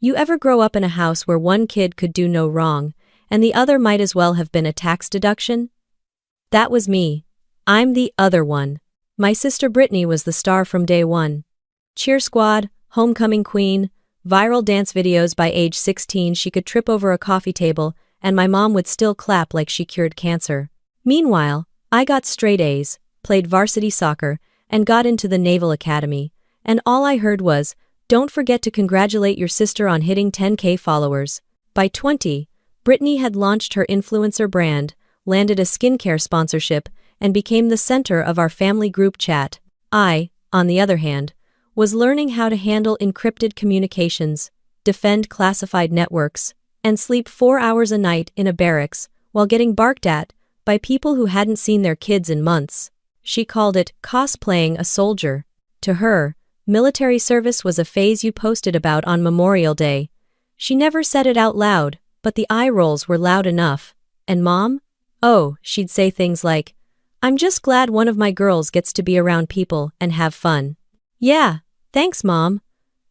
You ever grow up in a house where one kid could do no wrong, and the other might as well have been a tax deduction? That was me. I'm the other one. My sister Brittany was the star from day one. Cheer squad, homecoming queen, viral dance videos. By age 16 she could trip over a coffee table, and my mom would still clap like she cured cancer. Meanwhile, I got straight A's, played varsity soccer, and got into the Naval Academy, and all I heard was, "Don't forget to congratulate your sister on hitting 10K followers." By 20, Brittany had launched her influencer brand, landed a skincare sponsorship, and became the center of our family group chat. I, on the other hand, was learning how to handle encrypted communications, defend classified networks, and sleep 4 hours a night in a barracks while getting barked at by people who hadn't seen their kids in months. She called it cosplaying a soldier. To her, military service was a phase you posted about on Memorial Day. She never said it out loud, but the eye rolls were loud enough. And Mom? Oh, she'd say things like, "I'm just glad one of my girls gets to be around people and have fun." Yeah, thanks Mom.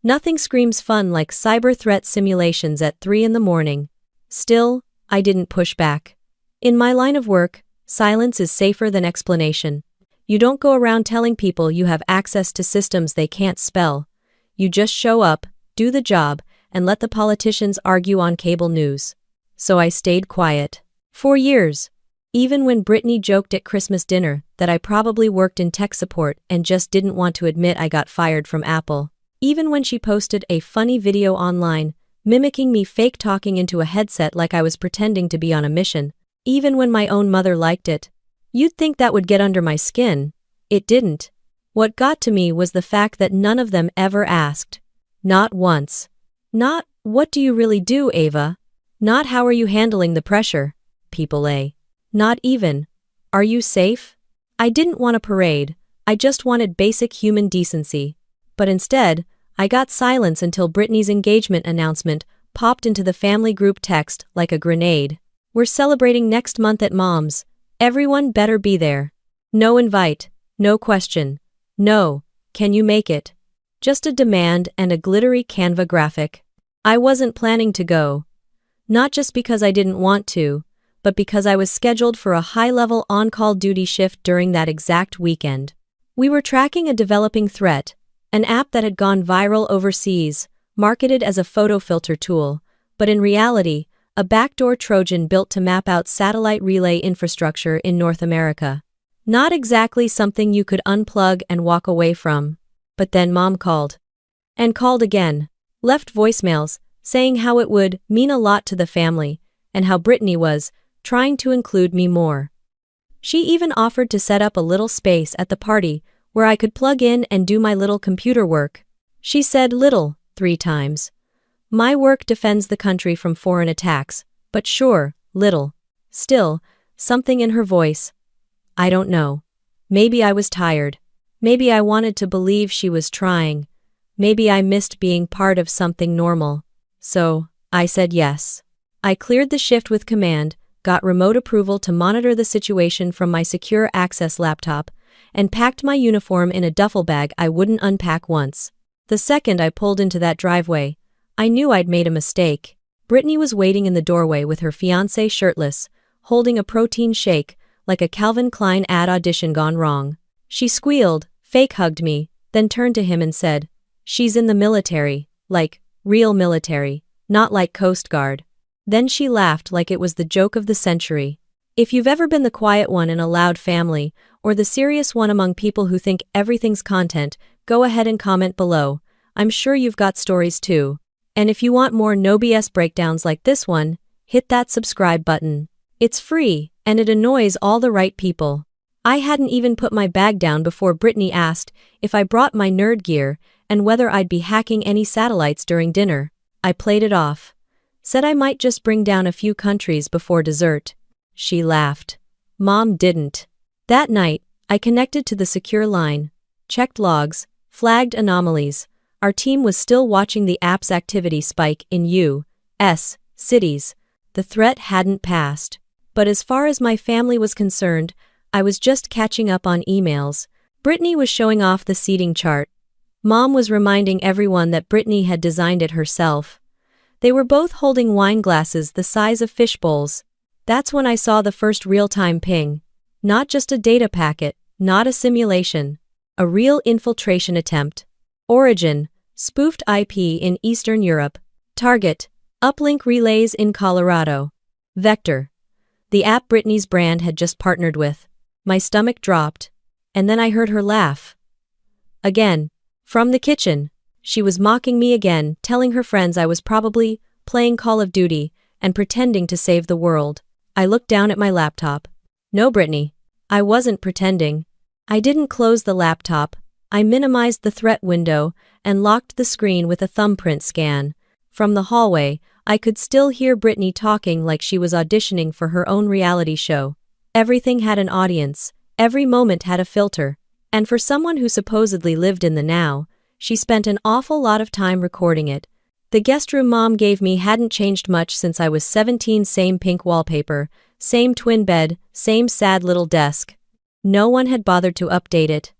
Nothing screams fun like cyber threat simulations at 3 in the morning. Still, I didn't push back. In my line of work, silence is safer than explanation. You don't go around telling people you have access to systems they can't spell. You just show up, do the job, and let the politicians argue on cable news. So I stayed quiet. For years. Even when Brittany joked at Christmas dinner that I probably worked in tech support and just didn't want to admit I got fired from Apple. Even when she posted a funny video online, mimicking me fake talking into a headset like I was pretending to be on a mission. Even when my own mother liked it. You'd think that would get under my skin. It didn't. What got to me was the fact that none of them ever asked. Not once. Not, "What do you really do, Ava?" Not, "How are you handling the pressure, people A?" Not even, "Are you safe?" I didn't want a parade, I just wanted basic human decency. But instead, I got silence until Brittany's engagement announcement popped into the family group text like a grenade. "We're celebrating next month at Mom's. Everyone better be there. No invite, no question. No, can you make it?" Just a demand and a glittery Canva graphic. I wasn't planning to go. Not just because I didn't want to, but because I was scheduled for a high-level on-call duty shift during that exact weekend. We were tracking a developing threat, an app that had gone viral overseas, marketed as a photo filter tool, but in reality, a backdoor Trojan built to map out satellite relay infrastructure in North America. Not exactly something you could unplug and walk away from. But then Mom called. And called again. Left voicemails, saying how it would mean a lot to the family, and how Brittany was trying to include me more. She even offered to set up a little space at the party where I could plug in and do my little computer work. She said little 3 times. My work defends the country from foreign attacks, but sure, little. Still, something in her voice. I don't know. Maybe I was tired. Maybe I wanted to believe she was trying. Maybe I missed being part of something normal. So, I said yes. I cleared the shift with command, got remote approval to monitor the situation from my secure access laptop, and packed my uniform in a duffel bag I wouldn't unpack once. The second I pulled into that driveway, I knew I'd made a mistake. Brittany was waiting in the doorway with her fiancé shirtless, holding a protein shake, like a Calvin Klein ad audition gone wrong. She squealed, fake hugged me, then turned to him and said, "She's in the military, like, real military, not like Coast Guard." Then she laughed like it was the joke of the century. If you've ever been the quiet one in a loud family, or the serious one among people who think everything's content, go ahead and comment below. I'm sure you've got stories too. And if you want more no BS breakdowns like this one, hit that subscribe button. It's free, and it annoys all the right people. I hadn't even put my bag down before Brittany asked if I brought my nerd gear and whether I'd be hacking any satellites during dinner. I played it off. Said I might just bring down a few countries before dessert. She laughed. Mom didn't. That night, I connected to the secure line, checked logs, flagged anomalies. Our team was still watching the app's activity spike in U.S. cities. The threat hadn't passed. But as far as my family was concerned, I was just catching up on emails. Brittany was showing off the seating chart. Mom was reminding everyone that Brittany had designed it herself. They were both holding wine glasses the size of fish bowls. That's when I saw the first real-time ping. Not just a data packet, not a simulation. A real infiltration attempt. Origin: spoofed IP in Eastern Europe. Target: uplink relays in Colorado. Vector: the app Britney's brand had just partnered with. My stomach dropped. And then I heard her laugh. Again. From the kitchen. She was mocking me again, telling her friends I was probably playing Call of Duty and pretending to save the world. I looked down at my laptop. No, Britney. I wasn't pretending. I didn't close the laptop. I minimized the threat window and locked the screen with a thumbprint scan. From the hallway, I could still hear Britney talking like she was auditioning for her own reality show. Everything had an audience. Every moment had a filter. And for someone who supposedly lived in the now, she spent an awful lot of time recording it. The guest room Mom gave me hadn't changed much since I was 17. Same pink wallpaper, same twin bed, same sad little desk. No one had bothered to update it.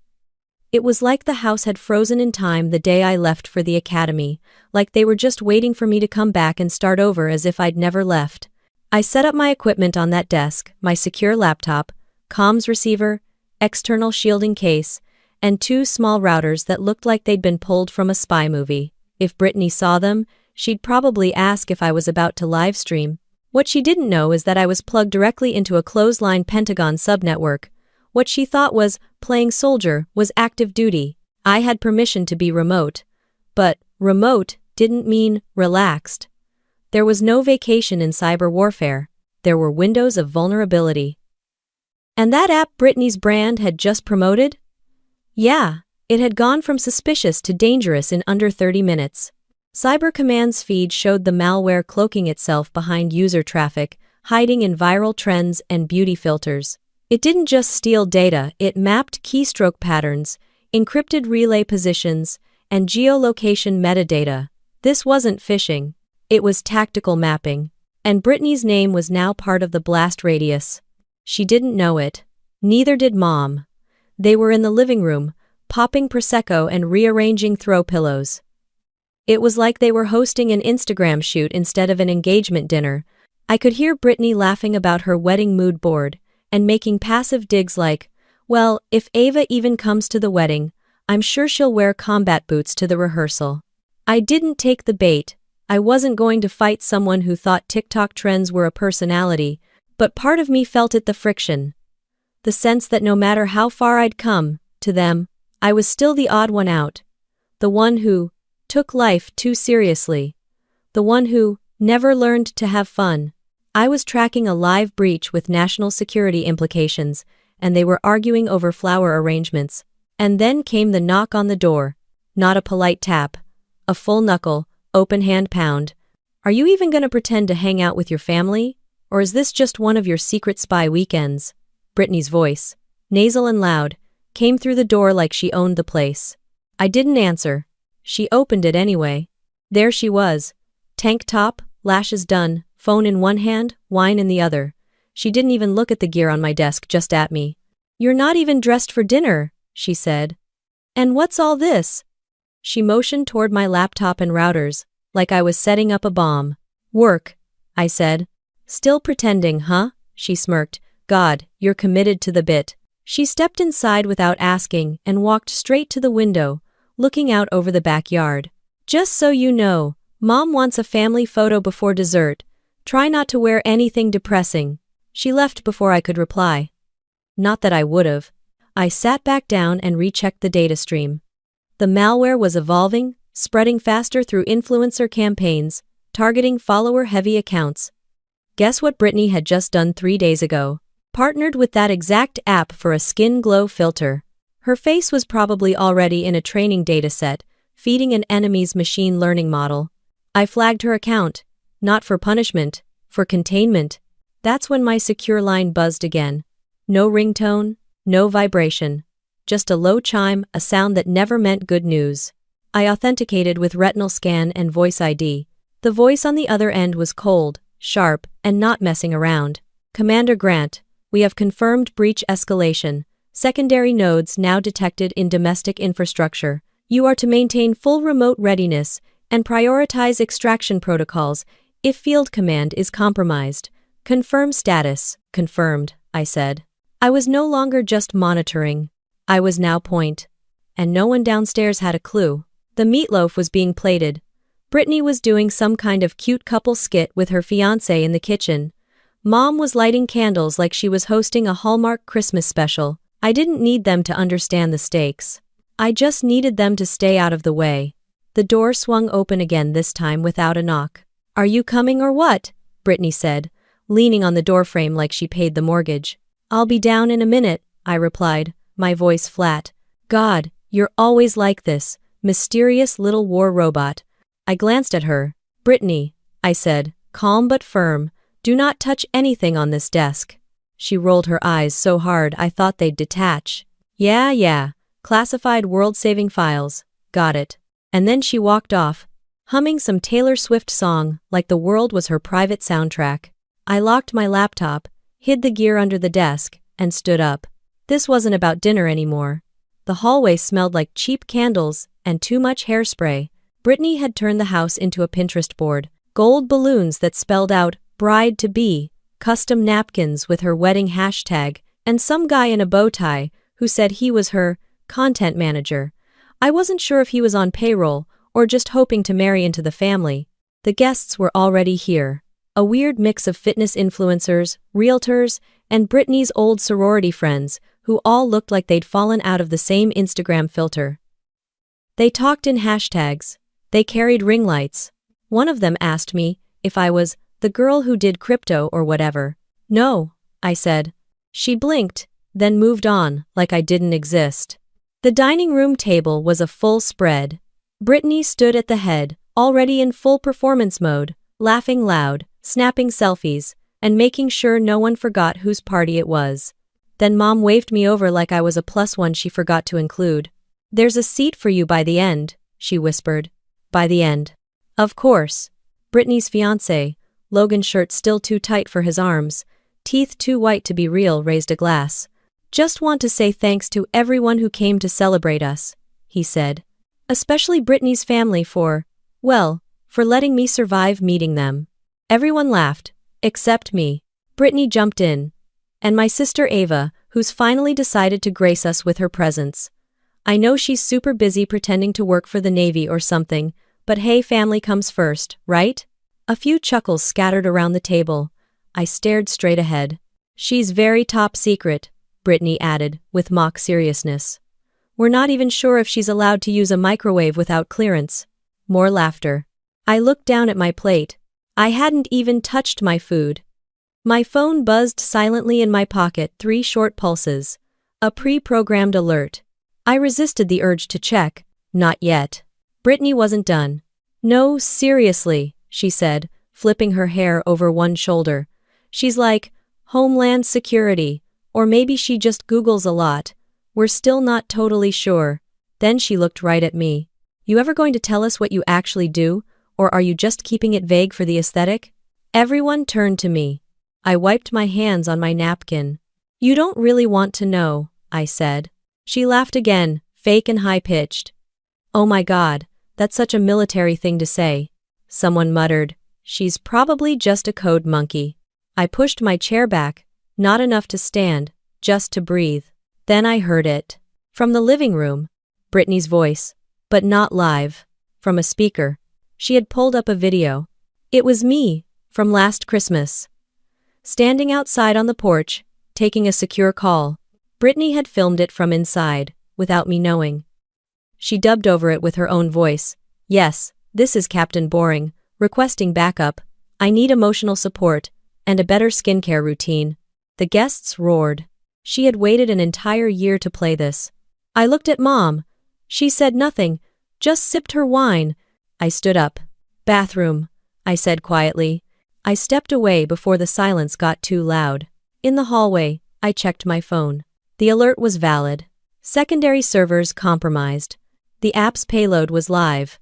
It was like the house had frozen in time the day I left for the academy, like they were just waiting for me to come back and start over as if I'd never left. I set up my equipment on that desk, my secure laptop, comms receiver, external shielding case, and 2 small routers that looked like they'd been pulled from a spy movie. If Britney saw them, she'd probably ask if I was about to live stream. What she didn't know is that I was plugged directly into a clothesline Pentagon subnetwork. What she thought was playing soldier was active duty. I had permission to be remote. But remote didn't mean relaxed. There was no vacation in cyber warfare. There were windows of vulnerability. And that app Britney's brand had just promoted? Yeah, it had gone from suspicious to dangerous in under 30 minutes. Cyber Command's feed showed the malware cloaking itself behind user traffic, hiding in viral trends and beauty filters. It didn't just steal data, it mapped keystroke patterns, encrypted relay positions, and geolocation metadata. This wasn't phishing. It was tactical mapping. And Britney's name was now part of the blast radius. She didn't know it. Neither did Mom. They were in the living room, popping Prosecco and rearranging throw pillows. It was like they were hosting an Instagram shoot instead of an engagement dinner. I could hear Britney laughing about her wedding mood board and making passive digs like, well, if Ava even comes to the wedding, I'm sure she'll wear combat boots to the rehearsal. I didn't take the bait. I wasn't going to fight someone who thought TikTok trends were a personality, but part of me felt it, the friction. The sense that no matter how far I'd come, to them, I was still the odd one out. The one who took life too seriously. The one who never learned to have fun. I was tracking a live breach with national security implications, and they were arguing over flower arrangements. And then came the knock on the door. Not a polite tap. A full knuckle, open hand pound. Are you even gonna pretend to hang out with your family? Or is this just one of your secret spy weekends? Britney's voice, nasal and loud, came through the door like she owned the place. I didn't answer. She opened it anyway. There she was. Tank top, lashes done, phone in one hand, wine in the other. She didn't even look at the gear on my desk, just at me. You're not even dressed for dinner, she said. And what's all this? She motioned toward my laptop and routers, like I was setting up a bomb. Work, I said. Still pretending, huh? She smirked. God, you're committed to the bit. She stepped inside without asking and walked straight to the window, looking out over the backyard. Just so you know, Mom wants a family photo before dessert. Try not to wear anything depressing. She left before I could reply. Not that I would've. I sat back down and rechecked the data stream. The malware was evolving, spreading faster through influencer campaigns, targeting follower-heavy accounts. Guess what Britney had just done 3 days ago? Partnered with that exact app for a skin glow filter. Her face was probably already in a training dataset, feeding an enemy's machine learning model. I flagged her account, not for punishment, for containment. That's when my secure line buzzed again. No ringtone, no vibration. Just a low chime, a sound that never meant good news. I authenticated with retinal scan and voice ID. The voice on the other end was cold, sharp, and not messing around. Commander Grant, we have confirmed breach escalation. Secondary nodes now detected in domestic infrastructure. You are to maintain full remote readiness and prioritize extraction protocols if field command is compromised. Confirm status. Confirmed, I said. I was no longer just monitoring. I was now point. And no one downstairs had a clue. The meatloaf was being plated. Brittany was doing some kind of cute couple skit with her fiancé in the kitchen. Mom was lighting candles like she was hosting a Hallmark Christmas special. I didn't need them to understand the stakes. I just needed them to stay out of the way. The door swung open again, this time without a knock. "Are you coming or what?" Brittany said, leaning on the doorframe like she paid the mortgage. "I'll be down in a minute," I replied, my voice flat. "God, you're always like this, mysterious little war robot." I glanced at her. "Brittany," I said, calm but firm, "do not touch anything on this desk." She rolled her eyes so hard I thought they'd detach. Yeah, classified world-saving files. Got it." And then she walked off, humming some Taylor Swift song like the world was her private soundtrack. I locked my laptop, hid the gear under the desk, and stood up. This wasn't about dinner anymore. The hallway smelled like cheap candles and too much hairspray. Brittany had turned the house into a Pinterest board. Gold balloons that spelled out "bride-to-be," custom napkins with her wedding hashtag, and some guy in a bow tie who said he was her content manager. I wasn't sure if he was on payroll or just hoping to marry into the family. The guests were already here. A weird mix of fitness influencers, realtors, and Brittany's old sorority friends who all looked like they'd fallen out of the same Instagram filter. They talked in hashtags. They carried ring lights. One of them asked me if I was the girl who did crypto or whatever. "No," I said. She blinked, then moved on like I didn't exist. The dining room table was a full spread. Brittany stood at the head, already in full performance mode, laughing loud, snapping selfies, and making sure no one forgot whose party it was. Then Mom waved me over like I was a +1 she forgot to include. "There's a seat for you by the end," she whispered. By the end. Of course. Brittany's fiancé, Logan's shirt still too tight for his arms, teeth too white to be real, raised a glass. "Just want to say thanks to everyone who came to celebrate us," he said. "Especially Brittany's family for letting me survive meeting them." Everyone laughed, except me. Brittany jumped in. And my sister Ava, who's finally decided to grace us with her presence. I know she's super busy pretending to work for the Navy or something, but hey, family comes first, right? A few chuckles scattered around the table. I stared straight ahead. "She's very top secret," Brittany added, with mock seriousness. "We're not even sure if she's allowed to use a microwave without clearance." More laughter. I looked down at my plate. I hadn't even touched my food. My phone buzzed silently in my pocket, 3 short pulses. A pre-programmed alert. I resisted the urge to check. Not yet. Brittany wasn't done. "No, seriously," she said, flipping her hair over one shoulder. "She's like, Homeland Security, or maybe she just Googles a lot. We're still not totally sure." Then she looked right at me. "You ever going to tell us what you actually do, or are you just keeping it vague for the aesthetic?" Everyone turned to me. I wiped my hands on my napkin. "You don't really want to know," I said. She laughed again, fake and high-pitched. "Oh my God, that's such a military thing to say." Someone muttered, "She's probably just a code monkey." I pushed my chair back, not enough to stand, just to breathe. Then I heard it. From the living room. Brittany's voice. But not live. From a speaker. She had pulled up a video. It was me, from last Christmas. Standing outside on the porch, taking a secure call. Brittany had filmed it from inside, without me knowing. She dubbed over it with her own voice. "Yes, this is Captain Boring, requesting backup. I need emotional support, and a better skincare routine." The guests roared. She had waited an entire year to play this. I looked at Mom. She said nothing, just sipped her wine. I stood up. "Bathroom," I said quietly. I stepped away before the silence got too loud. In the hallway, I checked my phone. The alert was valid. Secondary servers compromised. The app's payload was live.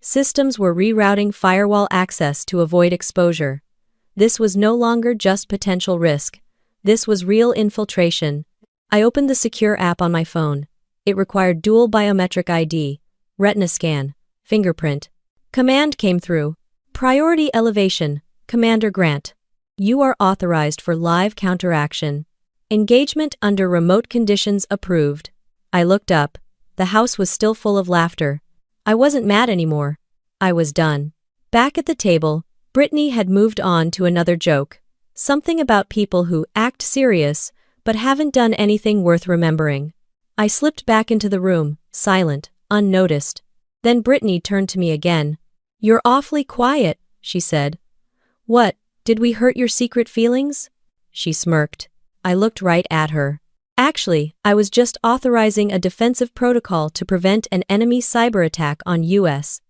Systems were rerouting firewall access to avoid exposure. This was no longer just potential risk. This was real infiltration. I opened the secure app on my phone. It required dual biometric ID, retina scan, fingerprint. Command came through. Priority elevation, Commander Grant. You are authorized for live counteraction. Engagement under remote conditions approved. I looked up. The house was still full of laughter. I wasn't mad anymore. I was done. Back at the table, Brittany had moved on to another joke. Something about people who act serious, but haven't done anything worth remembering. I slipped back into the room, silent, unnoticed. Then Brittany turned to me again. You're awfully quiet, she said. What, did we hurt your secret feelings? She smirked. I looked right at her. Actually, I was just authorizing a defensive protocol to prevent an enemy cyber attack on U.S.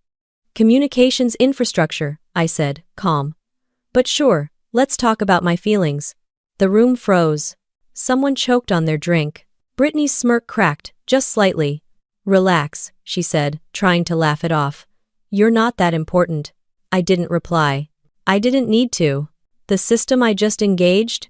communications infrastructure, I said, calm. But sure, let's talk about my feelings. The room froze. Someone choked on their drink. Brittany's smirk cracked, just slightly. Relax, she said, trying to laugh it off. You're not that important. I didn't reply. I didn't need to. The system I just engaged?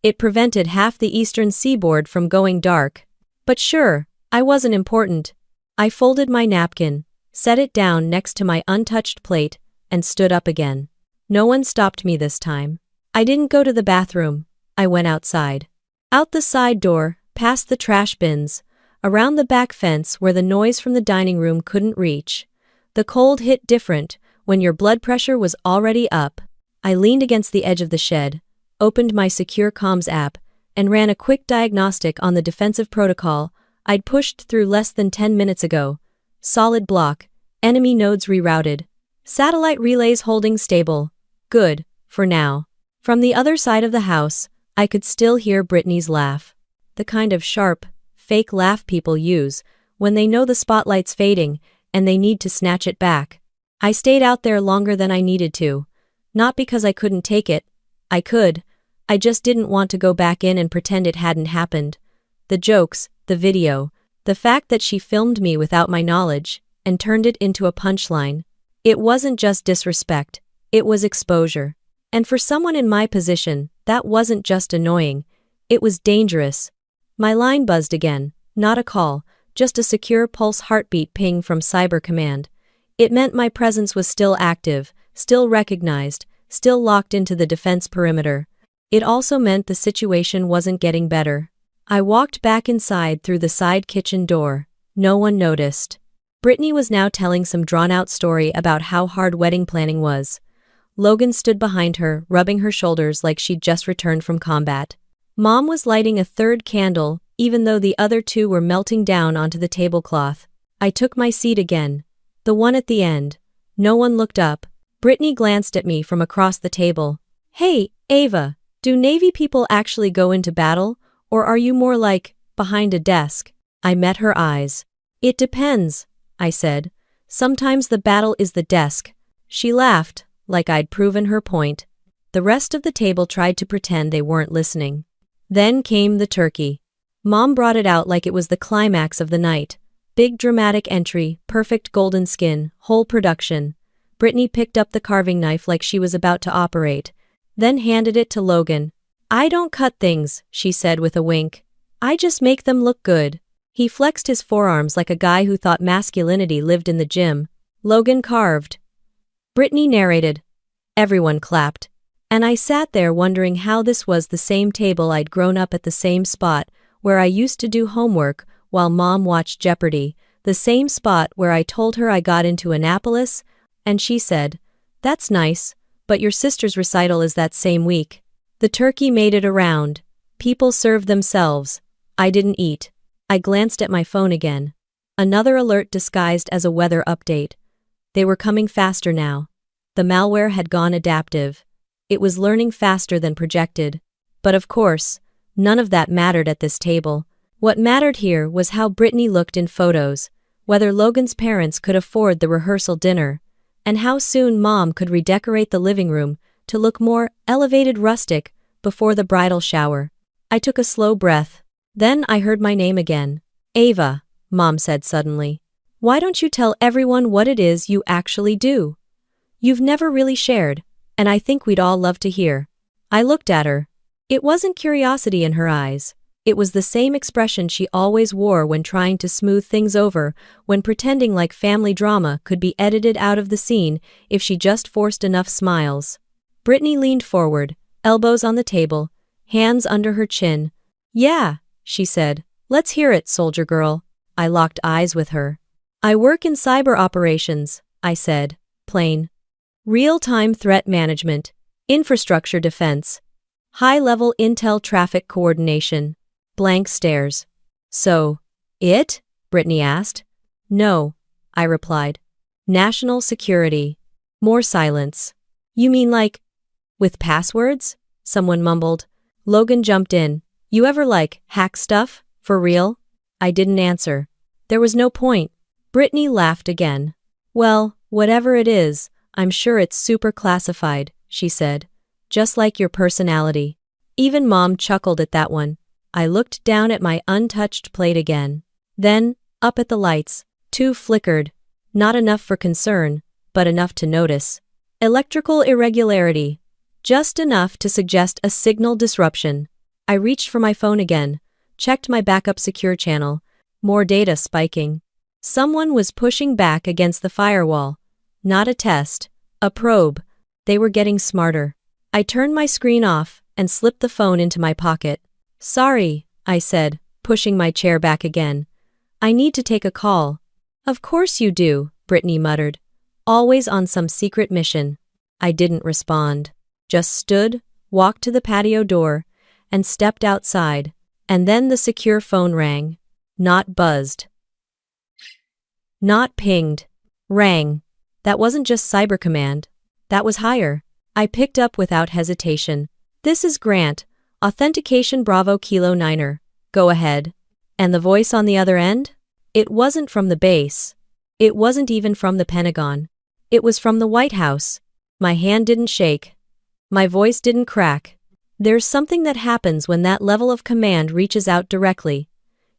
It prevented half the eastern seaboard from going dark. But sure, I wasn't important. I folded my napkin, set it down next to my untouched plate, and stood up again. No one stopped me this time. I didn't go to the bathroom. I went outside. Out the side door, past the trash bins, around the back fence where the noise from the dining room couldn't reach. The cold hit different when your blood pressure was already up. I leaned against the edge of the shed, opened my secure comms app, and ran a quick diagnostic on the defensive protocol I'd pushed through less than 10 minutes ago. Solid block, enemy nodes rerouted. Satellite relays holding stable. Good, for now. From the other side of the house, I could still hear Brittany's laugh. The kind of sharp, fake laugh people use when they know the spotlight's fading and they need to snatch it back. I stayed out there longer than I needed to. Not because I couldn't take it. I could. I just didn't want to go back in and pretend it hadn't happened. The jokes, the video, the fact that she filmed me without my knowledge and turned it into a punchline. It wasn't just disrespect, it was exposure. And for someone in my position, that wasn't just annoying, it was dangerous. My line buzzed again, not a call, just a secure pulse heartbeat ping from Cyber Command. It meant my presence was still active, still recognized, still locked into the defense perimeter. It also meant the situation wasn't getting better. I walked back inside through the side kitchen door. No one noticed. Brittany was now telling some drawn-out story about how hard wedding planning was. Logan stood behind her, rubbing her shoulders like she'd just returned from combat. Mom was lighting a third candle, even though the other two were melting down onto the tablecloth. I took my seat again. The one at the end. No one looked up. Brittany glanced at me from across the table. Hey, Ava, do Navy people actually go into battle, or are you more like, behind a desk? I met her eyes. It depends, I said. Sometimes the battle is the desk. She laughed, like I'd proven her point. The rest of the table tried to pretend they weren't listening. Then came the turkey. Mom brought it out like it was the climax of the night. Big dramatic entry, perfect golden skin, whole production. Brittany picked up the carving knife like she was about to operate, then handed it to Logan. I don't cut things, she said with a wink. I just make them look good. He flexed his forearms like a guy who thought masculinity lived in the gym. Logan carved. Brittany narrated. Everyone clapped. And I sat there wondering how this was the same table I'd grown up at, the same spot where I used to do homework while Mom watched Jeopardy, the same spot where I told her I got into Annapolis, and she said, "That's nice, but your sister's recital is that same week." The turkey made it around. People served themselves. I didn't eat. I glanced at my phone again. Another alert disguised as a weather update. They were coming faster now. The malware had gone adaptive. It was learning faster than projected. But of course, none of that mattered at this table. What mattered here was how Brittany looked in photos, whether Logan's parents could afford the rehearsal dinner, and how soon Mom could redecorate the living room to look more elevated rustic before the bridal shower. I took a slow breath. Then I heard my name again. Ava, Mom said suddenly. Why don't you tell everyone what it is you actually do? You've never really shared, and I think we'd all love to hear. I looked at her. It wasn't curiosity in her eyes. It was the same expression she always wore when trying to smooth things over, when pretending like family drama could be edited out of the scene if she just forced enough smiles. Brittany leaned forward, elbows on the table, hands under her chin. "Yeah," she said. "Let's hear it, soldier girl." I locked eyes with her. "I work in cyber operations," I said, plain. "Real-time threat management, infrastructure defense, high-level intel traffic coordination." Blank stares. "So, it?" Brittany asked. "No," I replied. "National security." More silence. "You mean like, with passwords?" Someone mumbled. Logan jumped in. "You ever hack stuff? For real?" I didn't answer. There was no point. Brittany laughed again. "Well, whatever it is, I'm sure it's super classified," she said. "Just like your personality." Even Mom chuckled at that one. I looked down at my untouched plate again. Then, up at the lights. 2 flickered. Not enough for concern, but enough to notice. Electrical irregularity. Just enough to suggest a signal disruption. I reached for my phone again, checked my backup secure channel. More data spiking. Someone was pushing back against the firewall. Not a test, a probe. They were getting smarter. I turned my screen off and slipped the phone into my pocket. "Sorry," I said, pushing my chair back again. "I need to take a call." "Of course you do," Brittany muttered. "Always on some secret mission." I didn't respond. Just stood, walked to the patio door, and stepped outside. And then the secure phone rang. Not buzzed. Not pinged. Rang. That wasn't just Cyber Command. That was higher. I picked up without hesitation. "This is Grant. Authentication Bravo Kilo 9er. Go ahead." And the voice on the other end? It wasn't from the base. It wasn't even from the Pentagon. It was from the White House. My hand didn't shake. My voice didn't crack. There's something that happens when that level of command reaches out directly.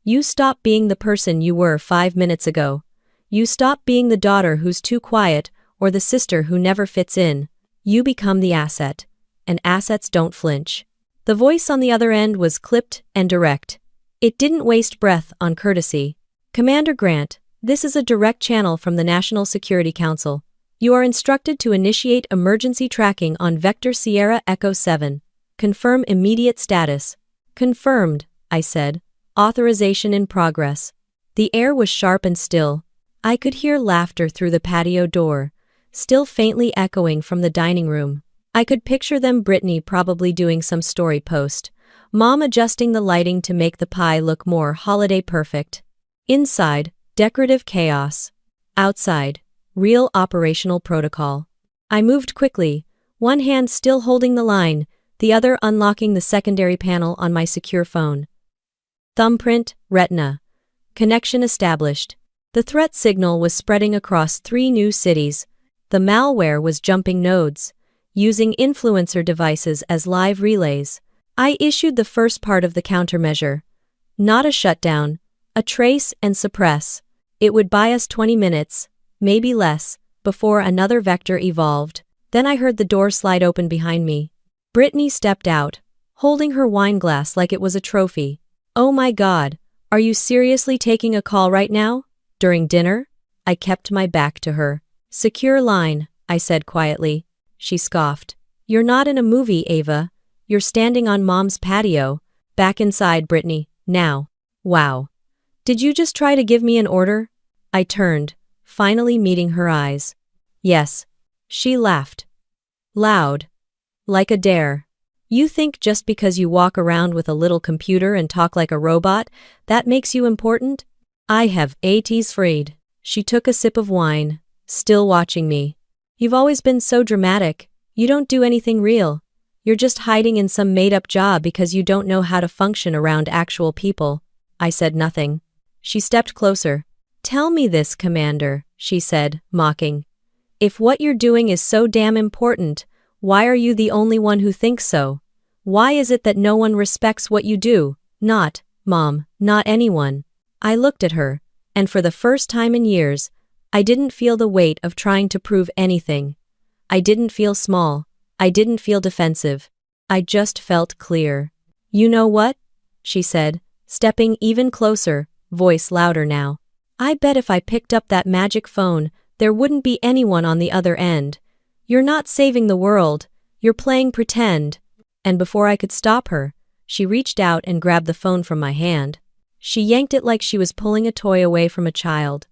You stop being the person you were 5 minutes ago. You stop being the daughter who's too quiet or the sister who never fits in. You become the asset. And assets don't flinch. The voice on the other end was clipped and direct. It didn't waste breath on courtesy. "Commander Grant, this is a direct channel from the National Security Council. You are instructed to initiate emergency tracking on Vector Sierra Echo 7. Confirm immediate status." "Confirmed," I said. "Authorization in progress." The air was sharp and still. I could hear laughter through the patio door, still faintly echoing from the dining room. I could picture them, Brittany probably doing some story post, Mom adjusting the lighting to make the pie look more holiday perfect. Inside, decorative chaos. Outside, real operational protocol. I moved quickly, one hand still holding the line, the other unlocking the secondary panel on my secure phone. Thumbprint, retina. Connection established. The threat signal was spreading across 3 new cities. The malware was jumping nodes, using influencer devices as live relays. I issued the first part of the countermeasure. Not a shutdown, a trace and suppress. It would buy us 20 minutes, maybe less, before another vector evolved. Then I heard the door slide open behind me. Brittany stepped out, holding her wine glass like it was a trophy. "Oh my God, are you seriously taking a call right now? During dinner?" I kept my back to her. "Secure line," I said quietly. She scoffed. "You're not in a movie, Ava. You're standing on Mom's patio." "Back inside, Brittany, now." "Wow. Did you just try to give me an order?" I turned, finally meeting her eyes. "Yes." She laughed. Loud. Like a dare. "You think just because you walk around with a little computer and talk like a robot, that makes you important?" "I have AT's freed." She took a sip of wine, still watching me. "You've always been so dramatic. You don't do anything real. You're just hiding in some made-up job because you don't know how to function around actual people." I said nothing. She stepped closer. "Tell me this, Commander," she said, mocking. "If what you're doing is so damn important, why are you the only one who thinks so? Why is it that no one respects what you do? Not, Mom, not anyone." I looked at her, and for the first time in years, I didn't feel the weight of trying to prove anything. I didn't feel small. I didn't feel defensive. I just felt clear. "You know what? she said, stepping even closer, voice louder now. I bet if I picked up that magic phone, there wouldn't be anyone on the other end. You're not saving the world, you're playing pretend. And before I could stop her, she reached out and grabbed the phone from my hand. She yanked it like she was pulling a toy away from a child.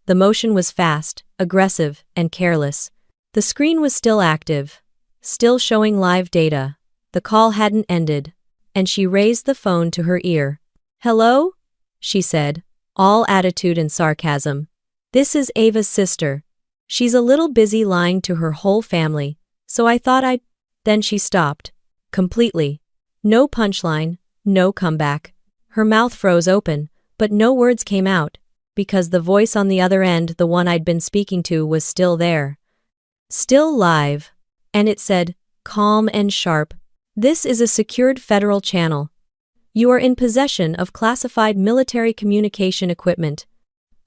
The motion was fast, aggressive, and careless. The screen was still active, still showing live data. The call hadn't ended, and she raised the phone to her ear. "Hello?" she said, all attitude and sarcasm. "This is Ava's sister. She's a little busy lying to her whole family, so I thought I'd—" Then she stopped. Completely. No punchline, no comeback. Her mouth froze open, but no words came out, because the voice on the other end, the one I'd been speaking to, was still there. Still live. And it said, calm and sharp, "This is a secured federal channel. You are in possession of classified military communication equipment.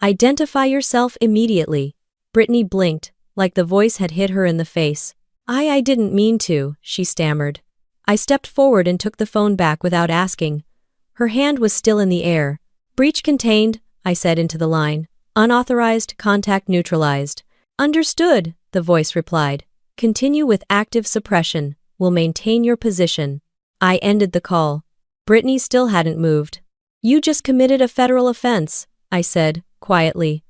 Identify yourself immediately." Brittany blinked, like the voice had hit her in the face. I didn't mean to," she stammered. I stepped forward and took the phone back without asking. Her hand was still in the air. "Breach contained," I said into the line. "Unauthorized contact neutralized." "Understood," the voice replied. "Continue with active suppression. We'll maintain your position." I ended the call. Brittany still hadn't moved. "You just committed a federal offense," I said, quietly.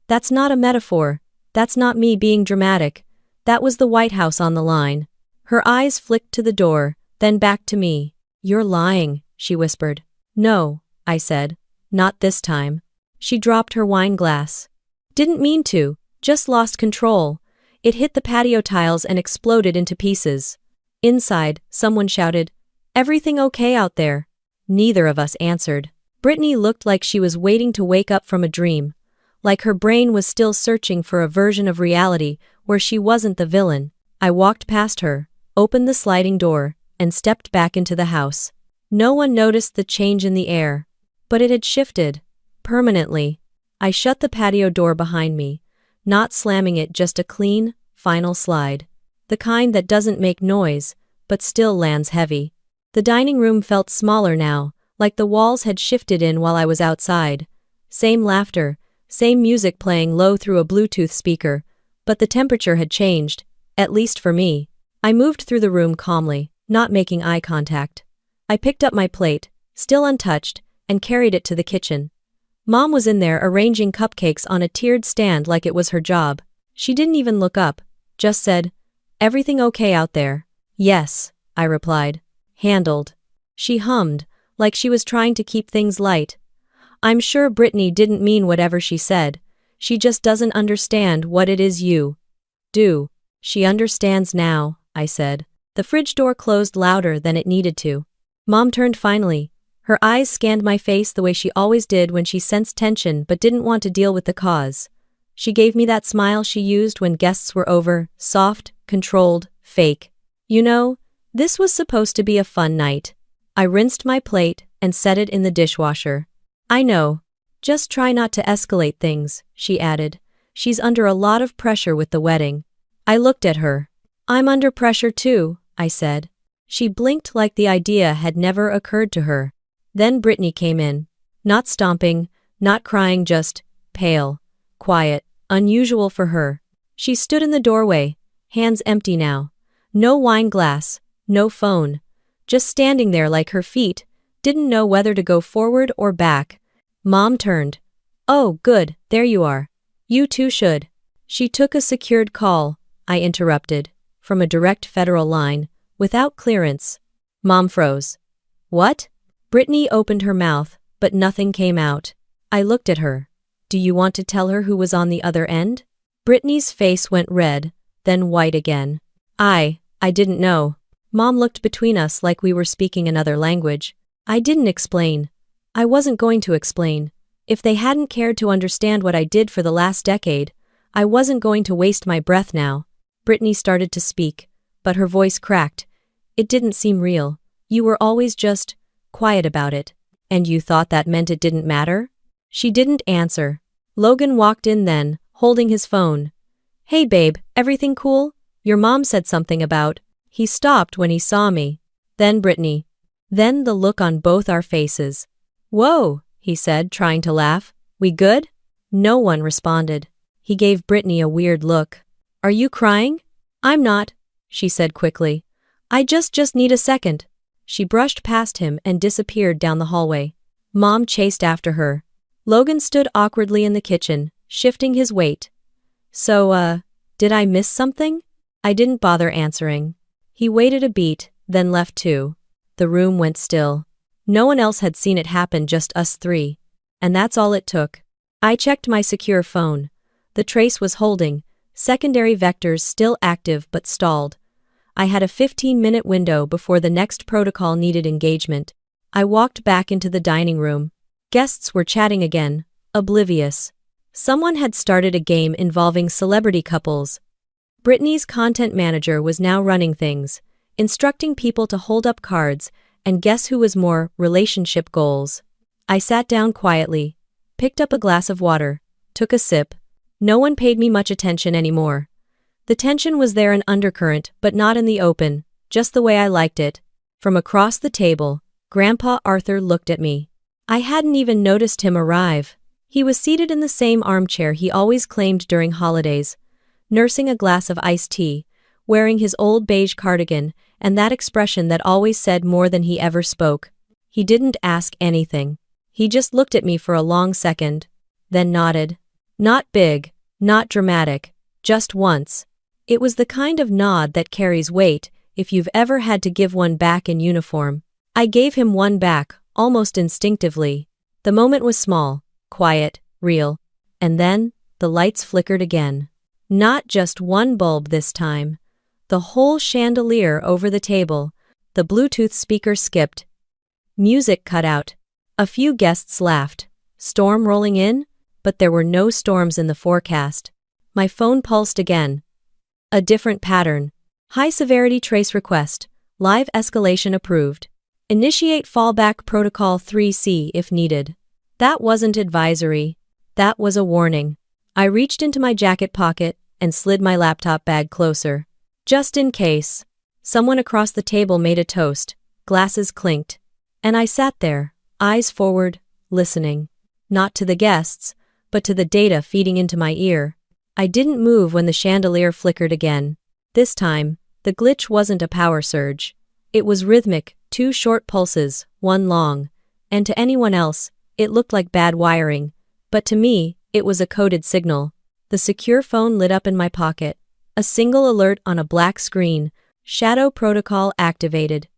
"That's not a metaphor. That's not me being dramatic. That was the White House on the line." Her eyes flicked to the door, then back to me. "You're lying," she whispered. "No," I said. "Not this time." She dropped her wine glass. "Didn't mean to, just lost control." It hit the patio tiles and exploded into pieces. Inside, someone shouted, "Everything okay out there?" Neither of us answered. Brittany looked like she was waiting to wake up from a dream, like her brain was still searching for a version of reality where she wasn't the villain. I walked past her, opened the sliding door, and stepped back into the house. No one noticed the change in the air, but it had shifted. Permanently. I shut the patio door behind me, not slamming it, just a clean, final slide. The kind that doesn't make noise, but still lands heavy. The dining room felt smaller now, like the walls had shifted in while I was outside. Same laughter, same music playing low through a Bluetooth speaker, but the temperature had changed, at least for me. I moved through the room calmly, not making eye contact. I picked up my plate, still untouched, and carried it to the kitchen. Mom was in there arranging cupcakes on a tiered stand like it was her job. She didn't even look up, just said, "Everything okay out there?" "Yes," I replied. "Handled." She hummed, like she was trying to keep things light. I'm sure Brittany didn't mean whatever she said. She just doesn't understand what it is you do. "She understands now," I said. The fridge door closed louder than it needed to. Mom turned finally. Her eyes scanned my face the way she always did when she sensed tension but didn't want to deal with the cause. She gave me that smile she used when guests were over, soft, controlled, fake. "You know, this was supposed to be a fun night." I rinsed my plate and set it in the dishwasher. "I know. Just try not to escalate things," she added. "She's under a lot of pressure with the wedding." I looked at her. "I'm under pressure too," I said. She blinked like the idea had never occurred to her. Then Brittany came in. Not stomping, not crying, just pale, quiet, unusual for her. She stood in the doorway, hands empty now. No wine glass, no phone. Just standing there like her feet didn't know whether to go forward or back. Mom turned. "Oh, good, there you are. You too should." She took a secured call, I interrupted, from a direct federal line, without clearance. Mom froze. "What?" Brittany opened her mouth, but nothing came out. I looked at her. "Do you want to tell her who was on the other end?" Brittany's face went red, then white again. I didn't know." Mom looked between us like we were speaking another language. I didn't explain. I wasn't going to explain. If they hadn't cared to understand what I did for the last decade, I wasn't going to waste my breath now. Brittany started to speak, but her voice cracked. "It didn't seem real. You were always just quiet about it. And you thought that meant it didn't matter?" She didn't answer. Logan walked in then, holding his phone. "Hey babe, everything cool? Your mom said something about..." He stopped when he saw me. Then Brittany. Then the look on both our faces. "Whoa," he said, trying to laugh. "We good?" No one responded. He gave Brittany a weird look. "Are you crying?" "I'm not," she said quickly. "I just need a second." She brushed past him and disappeared down the hallway. Mom chased after her. Logan stood awkwardly in the kitchen, shifting his weight. "So, did I miss something?" I didn't bother answering. He waited a beat, then left too. The room went still. No one else had seen it happen, just us three. And that's all it took. I checked my secure phone. The trace was holding, secondary vectors still active but stalled. I had a 15-minute window before the next protocol needed engagement. I walked back into the dining room. Guests were chatting again, oblivious. Someone had started a game involving celebrity couples. Brittany's content manager was now running things, instructing people to hold up cards, and guess who was more relationship goals. I sat down quietly, picked up a glass of water, took a sip. No one paid me much attention anymore. The tension was there, an undercurrent, but not in the open, just the way I liked it. From across the table, Grandpa Arthur looked at me. I hadn't even noticed him arrive. He was seated in the same armchair he always claimed during holidays, nursing a glass of iced tea, wearing his old beige cardigan, and that expression that always said more than he ever spoke. He didn't ask anything. He just looked at me for a long second, then nodded. Not big, not dramatic, just once. It was the kind of nod that carries weight if you've ever had to give one back in uniform. I gave him one back, almost instinctively. The moment was small, quiet, real. And then, the lights flickered again. Not just one bulb this time. The whole chandelier over the table. The Bluetooth speaker skipped. Music cut out. A few guests laughed. Storm rolling in? But there were no storms in the forecast. My phone pulsed again. A different pattern. High severity trace request. Live escalation approved. Initiate fallback protocol 3C if needed. That wasn't advisory. That was a warning. I reached into my jacket pocket and slid my laptop bag closer. Just in case. Someone across the table made a toast. Glasses clinked. And I sat there, eyes forward, listening. Not to the guests, but to the data feeding into my ear. I didn't move when the chandelier flickered again. This time, the glitch wasn't a power surge. It was rhythmic, 2 short pulses, 1 long. And to anyone else, it looked like bad wiring. But to me, it was a coded signal. The secure phone lit up in my pocket. A single alert on a black screen. Shadow protocol activated.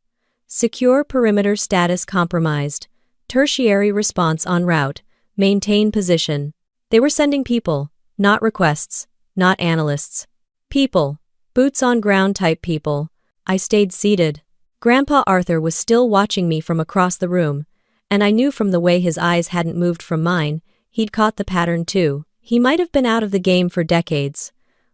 Secure perimeter status compromised. Tertiary response en route. Maintain position. They were sending people, not requests, not analysts. People. Boots on ground type people. I stayed seated. Grandpa Arthur was still watching me from across the room, and I knew from the way his eyes hadn't moved from mine, he'd caught the pattern too. He might have been out of the game for decades,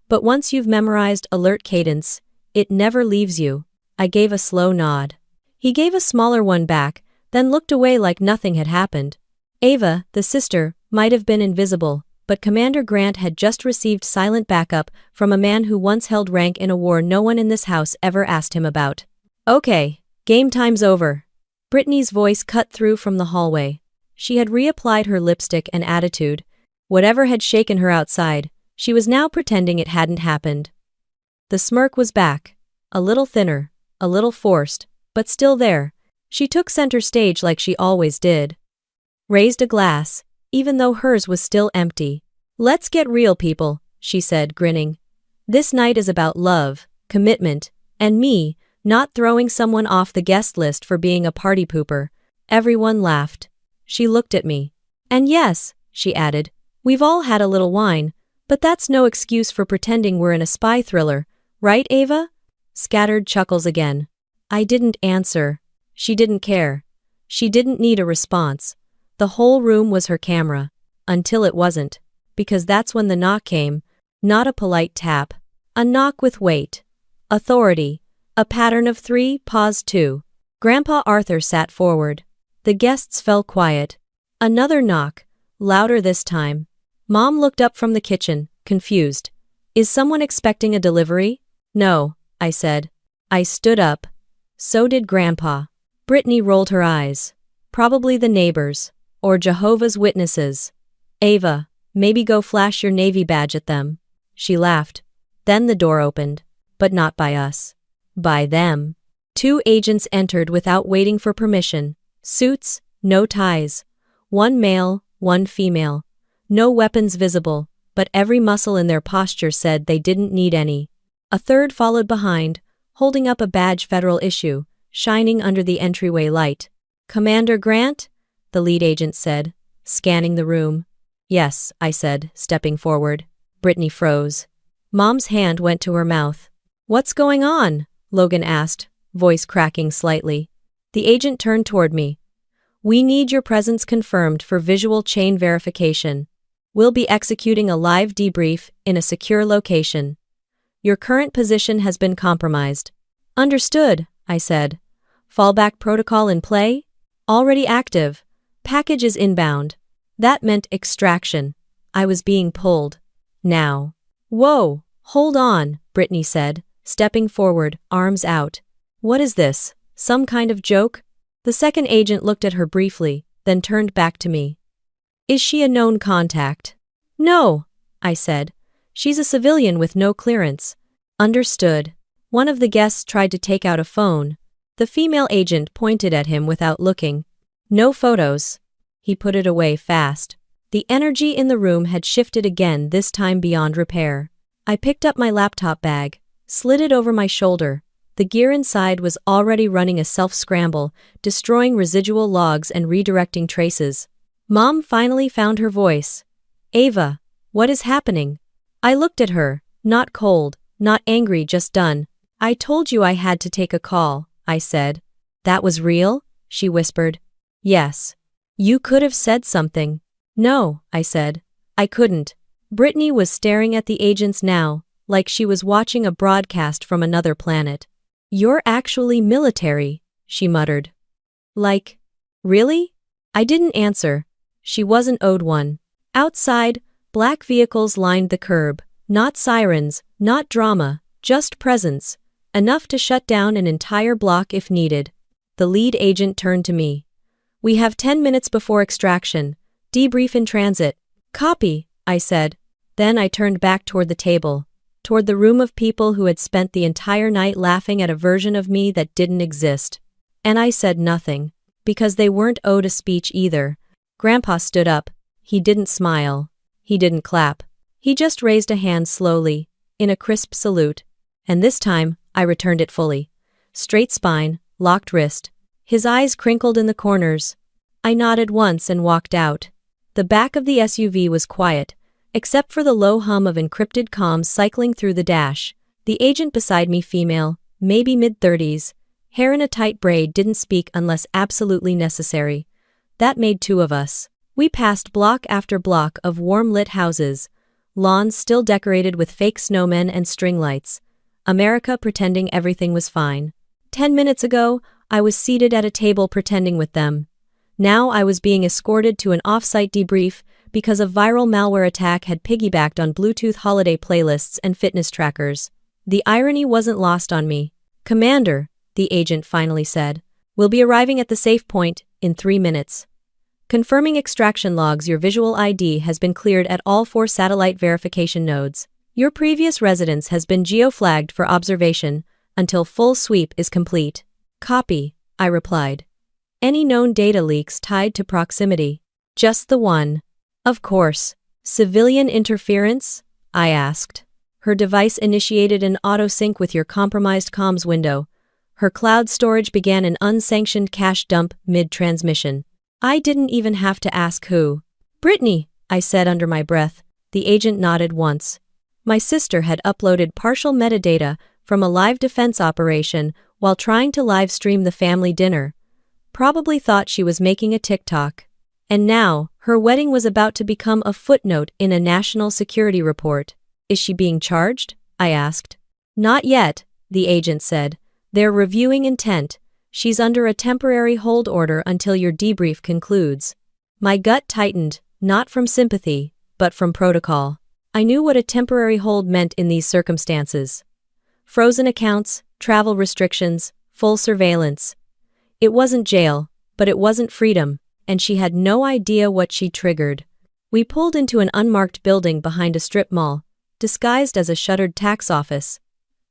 but once you've memorized alert cadence, it never leaves you. I gave a slow nod. He gave a smaller one back, then looked away like nothing had happened. Ava, the sister, might have been invisible, but Commander Grant had just received silent backup from a man who once held rank in a war no one in this house ever asked him about. "Okay, game time's over." Brittany's voice cut through from the hallway. She had reapplied her lipstick and attitude. Whatever had shaken her outside, she was now pretending it hadn't happened. The smirk was back. A little thinner, a little forced, but still there. She took center stage like she always did. Raised a glass, even though hers was still empty. "Let's get real, people," she said, grinning. "This night is about love, commitment, and me, not throwing someone off the guest list for being a party pooper." Everyone laughed. She looked at me. "And yes," she added, "we've all had a little wine, but that's no excuse for pretending we're in a spy thriller, right, Ava?" Scattered chuckles again. I didn't answer. She didn't care. She didn't need a response. The whole room was her camera. Until it wasn't. Because that's when the knock came. Not a polite tap. A knock with weight. Authority. A pattern of 3, pause 2. Grandpa Arthur sat forward. The guests fell quiet. Another knock. Louder this time. Mom looked up from the kitchen, confused. "Is someone expecting a delivery?" "No," I said. I stood up. So did Grandpa. Brittany rolled her eyes. Probably the neighbors. Or Jehovah's Witnesses. Ava, maybe go flash your Navy badge at them. She laughed. Then the door opened. But not by us. By them. 2 agents entered without waiting for permission. Suits, no ties. 1 male, 1 female. No weapons visible, but every muscle in their posture said they didn't need any. A third followed behind, holding up a badge federal issue, shining under the entryway light. Commander Grant? The lead agent said, scanning the room. Yes, I said, stepping forward. Brittany froze. Mom's hand went to her mouth. What's going on? Logan asked, voice cracking slightly. The agent turned toward me. We need your presence confirmed for visual chain verification. We'll be executing a live debrief in a secure location. Your current position has been compromised. Understood, I said. Fallback protocol in play? Already active. Package is inbound. That meant extraction. I was being pulled. Now. Whoa, hold on, Brittany said, stepping forward, arms out. What is this? Some kind of joke? The second agent looked at her briefly, then turned back to me. Is she a known contact? No, I said. She's a civilian with no clearance. Understood. One of the guests tried to take out a phone. The female agent pointed at him without looking. No photos. He put it away fast. The energy in the room had shifted again, this time beyond repair. I picked up my laptop bag, slid it over my shoulder. The gear inside was already running a self-scramble, destroying residual logs and redirecting traces. Mom finally found her voice. Ava, what is happening? I looked at her, not cold, not angry, just done. I told you I had to take a call, I said. That was real? She whispered. Yes. You could have said something. No, I said. I couldn't. Brittany was staring at the agents now, like she was watching a broadcast from another planet. You're actually military, she muttered. Like, really? I didn't answer. She wasn't owed one. Outside, black vehicles lined the curb. Not sirens, not drama, just presence. Enough to shut down an entire block if needed. The lead agent turned to me. We have 10 minutes before extraction. Debrief in transit. Copy, I said. Then I turned back toward the table, toward the room of people who had spent the entire night laughing at a version of me that didn't exist. And I said nothing, because they weren't owed a speech either. Grandpa stood up. He didn't smile. He didn't clap. He just raised a hand slowly, in a crisp salute. And this time, I returned it fully. Straight spine, locked wrist. His eyes crinkled in the corners. I nodded once and walked out. The back of the SUV was quiet, except for the low hum of encrypted comms cycling through the dash. The agent beside me, female, maybe mid-30s, hair in a tight braid, didn't speak unless absolutely necessary. That made 2 of us. We passed block after block of warm-lit houses, lawns still decorated with fake snowmen and string lights. America pretending everything was fine. 10 minutes ago, I was seated at a table pretending with them. Now I was being escorted to an off-site debrief because a viral malware attack had piggybacked on Bluetooth holiday playlists and fitness trackers. The irony wasn't lost on me. Commander, the agent finally said, we'll be arriving at the safe point in 3 minutes. Confirming extraction logs, your visual ID has been cleared at all 4 satellite verification nodes. Your previous residence has been geo-flagged for observation until full sweep is complete. Copy, I replied. Any known data leaks tied to proximity? Just the one. Of course. Civilian interference? I asked. Her device initiated an auto-sync with your compromised comms window. Her cloud storage began an unsanctioned cache dump mid-transmission. I didn't even have to ask who. Brittany, I said under my breath. The agent nodded once. My sister had uploaded partial metadata from a live defense operation while trying to live stream the family dinner. Probably thought she was making a TikTok. And now, her wedding was about to become a footnote in a national security report. Is she being charged? I asked. Not yet, the agent said. They're reviewing intent. She's under a temporary hold order until your debrief concludes. My gut tightened, not from sympathy, but from protocol. I knew what a temporary hold meant in these circumstances. Frozen accounts, travel restrictions, full surveillance. It wasn't jail, but it wasn't freedom, and she had no idea what she triggered. We pulled into an unmarked building behind a strip mall, disguised as a shuttered tax office.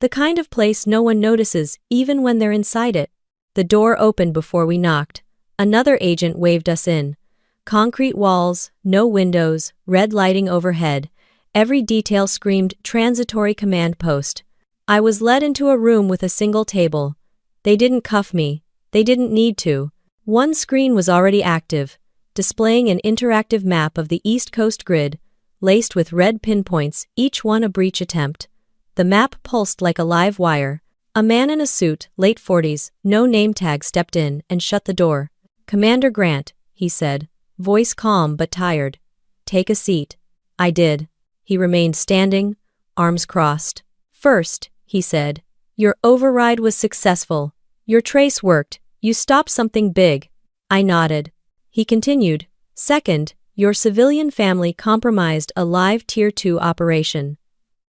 The kind of place no one notices even when they're inside it. The door opened before we knocked. Another agent waved us in. Concrete walls, no windows, red lighting overhead. Every detail screamed transitory command post. I was led into a room with a single table. They didn't cuff me. They didn't need to. One screen was already active, displaying an interactive map of the East Coast grid, laced with red pinpoints, each one a breach attempt. The map pulsed like a live wire. A man in a suit, late 40s, no name tag, stepped in and shut the door. "Commander Grant," he said, voice calm but tired. "Take a seat." I did. He remained standing, arms crossed. "First," he said, "your override was successful. Your trace worked. You stopped something big." I nodded. He continued, "Second, your civilian family compromised a live Tier 2 operation.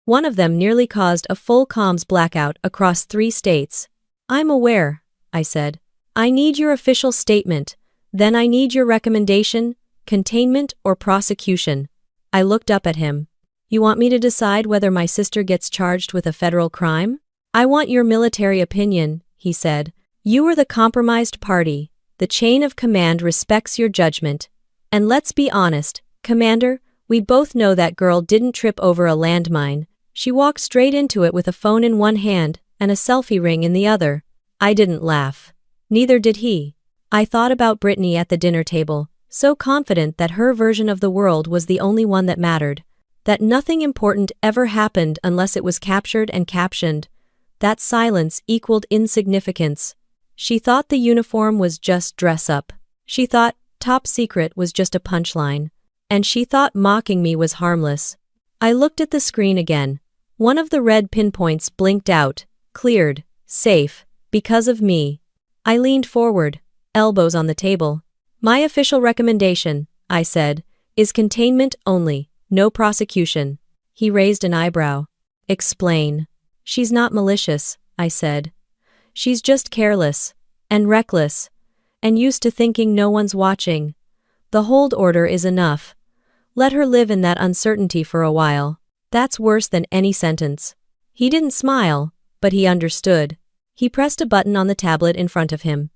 One of them nearly caused a full comms blackout across 3 states. I'm aware," I said. "I need your official statement. Then I need your recommendation, containment or prosecution." I looked up at him. "You want me to decide whether my sister gets charged with a federal crime?" "I want your military opinion," he said. "You are the compromised party. The chain of command respects your judgment. And let's be honest, Commander, we both know that girl didn't trip over a landmine. She walked straight into it with a phone in one hand and a selfie ring in the other." I didn't laugh. Neither did he. I thought about Brittany at the dinner table, so confident that her version of the world was the only one that mattered, that nothing important ever happened unless it was captured and captioned. That silence equaled insignificance. She thought the uniform was just dress up. She thought top secret was just a punchline. And she thought mocking me was harmless. I looked at the screen again. One of the red pinpoints blinked out, cleared, safe, because of me. I leaned forward, elbows on the table. "My official recommendation," I said, "is containment only, no prosecution." He raised an eyebrow. "Explain." "She's not malicious," I said. "She's just careless, and reckless, and used to thinking no one's watching. The hold order is enough. Let her live in that uncertainty for a while. That's worse than any sentence." He didn't smile, but he understood. He pressed a button on the tablet in front of him.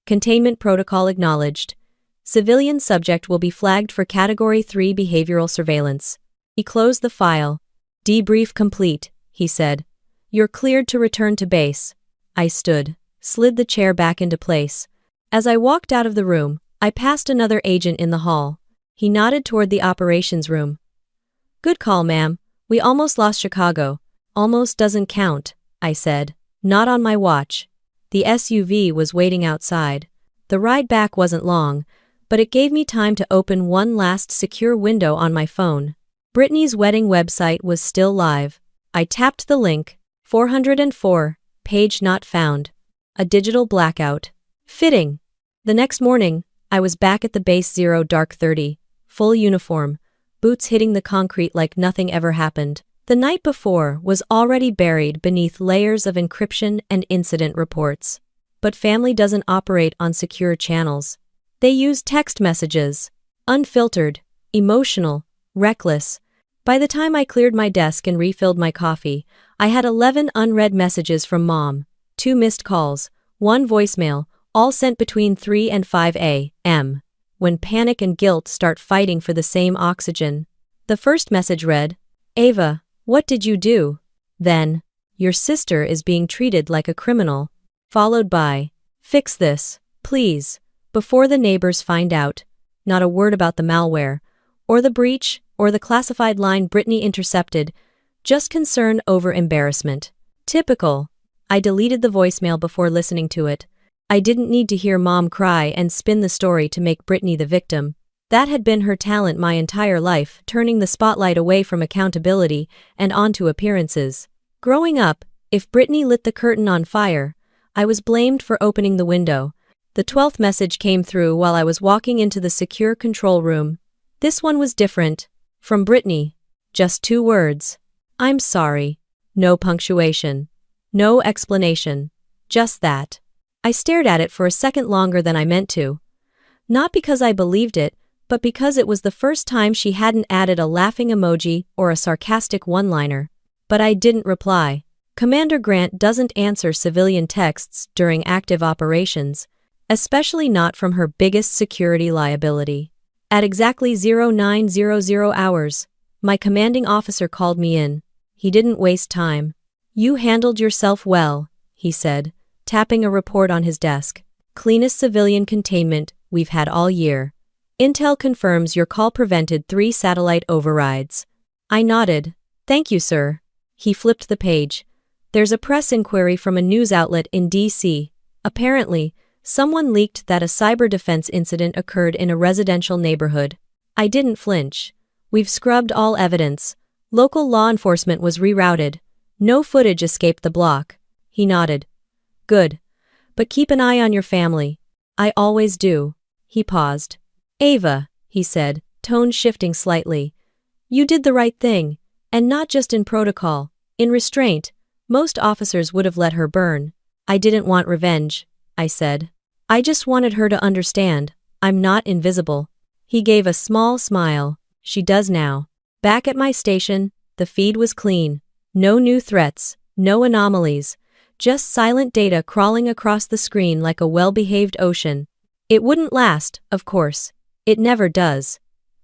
"Containment protocol acknowledged. Civilian subject will be flagged for Category 3 behavioral surveillance." He closed the file. "Debrief complete," he said. "You're cleared to return to base." I stood, slid the chair back into place. As I walked out of the room, I passed another agent in the hall. He nodded toward the operations room. "Good call, ma'am. We almost lost Chicago." "Almost doesn't count," I said. "Not on my watch." The SUV was waiting outside. The ride back wasn't long, but it gave me time to open one last secure window on my phone. Brittany's wedding website was still live. I tapped the link. 404, page not found. A digital blackout. Fitting. The next morning, I was back at the base 0 dark 30, full uniform, boots hitting the concrete like nothing ever happened. The night before was already buried beneath layers of encryption and incident reports. But family doesn't operate on secure channels. They use text messages. Unfiltered, emotional, reckless. By the time I cleared my desk and refilled my coffee, I had 11 unread messages from Mom, 2 missed calls, 1 voicemail, all sent between 3 and 5 a.m. when panic and guilt start fighting for the same oxygen. The first message read, "Ava, what did you do?" Then, "Your sister is being treated like a criminal." Followed by, "Fix this, please, before the neighbors find out." Not a word about the malware, or the breach, or the classified line Brittany intercepted, just concern over embarrassment. Typical. I deleted the voicemail before listening to it. I didn't need to hear Mom cry and spin the story to make Brittany the victim. That had been her talent my entire life, turning the spotlight away from accountability and onto appearances. Growing up, if Brittany lit the curtain on fire, I was blamed for opening the window. The 12th message came through while I was walking into the secure control room. This one was different. From Brittany. Just 2 words. "I'm sorry." No punctuation. No explanation. Just that. I stared at it for a second longer than I meant to. Not because I believed it, but because it was the first time she hadn't added a laughing emoji or a sarcastic one-liner. But I didn't reply. Commander Grant doesn't answer civilian texts during active operations, especially not from her biggest security liability. At exactly 0900 hours, my commanding officer called me in. He didn't waste time. "You handled yourself well," he said, tapping a report on his desk. "Cleanest civilian containment we've had all year. Intel confirms your call prevented 3 satellite overrides." I nodded. "Thank you, sir." He flipped the page. "There's a press inquiry from a news outlet in D.C. Apparently, someone leaked that a cyber defense incident occurred in a residential neighborhood." I didn't flinch. "We've scrubbed all evidence. Local law enforcement was rerouted. No footage escaped the block." He nodded. "Good. But keep an eye on your family." "I always do." He paused. "Ava," he said, tone shifting slightly. "You did the right thing, and not just in protocol, in restraint. Most officers would have let her burn." "I didn't want revenge," I said. "I just wanted her to understand, I'm not invisible." He gave a small smile. "She does now." Back at my station, the feed was clean. No new threats, no anomalies, just silent data crawling across the screen like a well-behaved ocean. It wouldn't last, of course. It never does.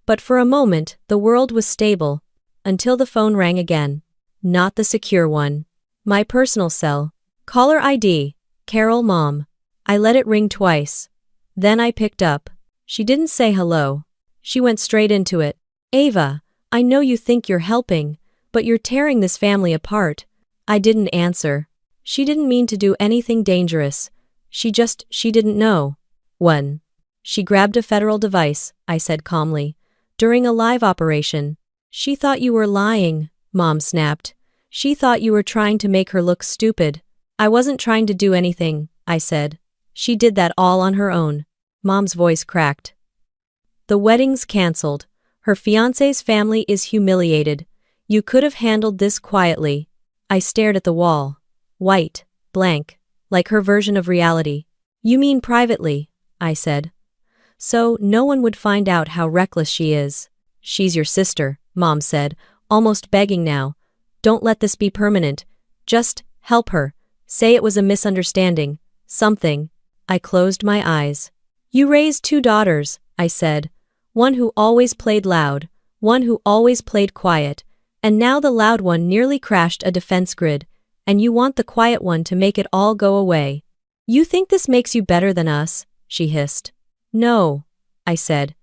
But for a moment, the world was stable, until the phone rang again. Not the secure one. My personal cell. Caller ID, Carol Mom. I let it ring twice. Then I picked up. She didn't say hello. She went straight into it. "Ava, I know you think you're helping, but you're tearing this family apart." I didn't answer. She didn't mean to do anything dangerous. She didn't know. "One. She grabbed a federal device," I said calmly. "During a live operation." "She thought you were lying," Mom snapped. "She thought you were trying to make her look stupid." "I wasn't trying to do anything," I said. "She did that all on her own." Mom's voice cracked. "The wedding's cancelled. Her fiancé's family is humiliated. You could have handled this quietly." I stared at the wall. White, blank, like her version of reality. "You mean privately," I said. "So no one would find out how reckless she is." "She's your sister," Mom said, almost begging now. "Don't let this be permanent. Just help her. Say it was a misunderstanding. Something." I closed my eyes. "You raised 2 daughters," I said. "One who always played loud, one who always played quiet, and now the loud one nearly crashed a defense grid, and you want the quiet one to make it all go away. You think this makes you better than us?" she hissed. "No," I said.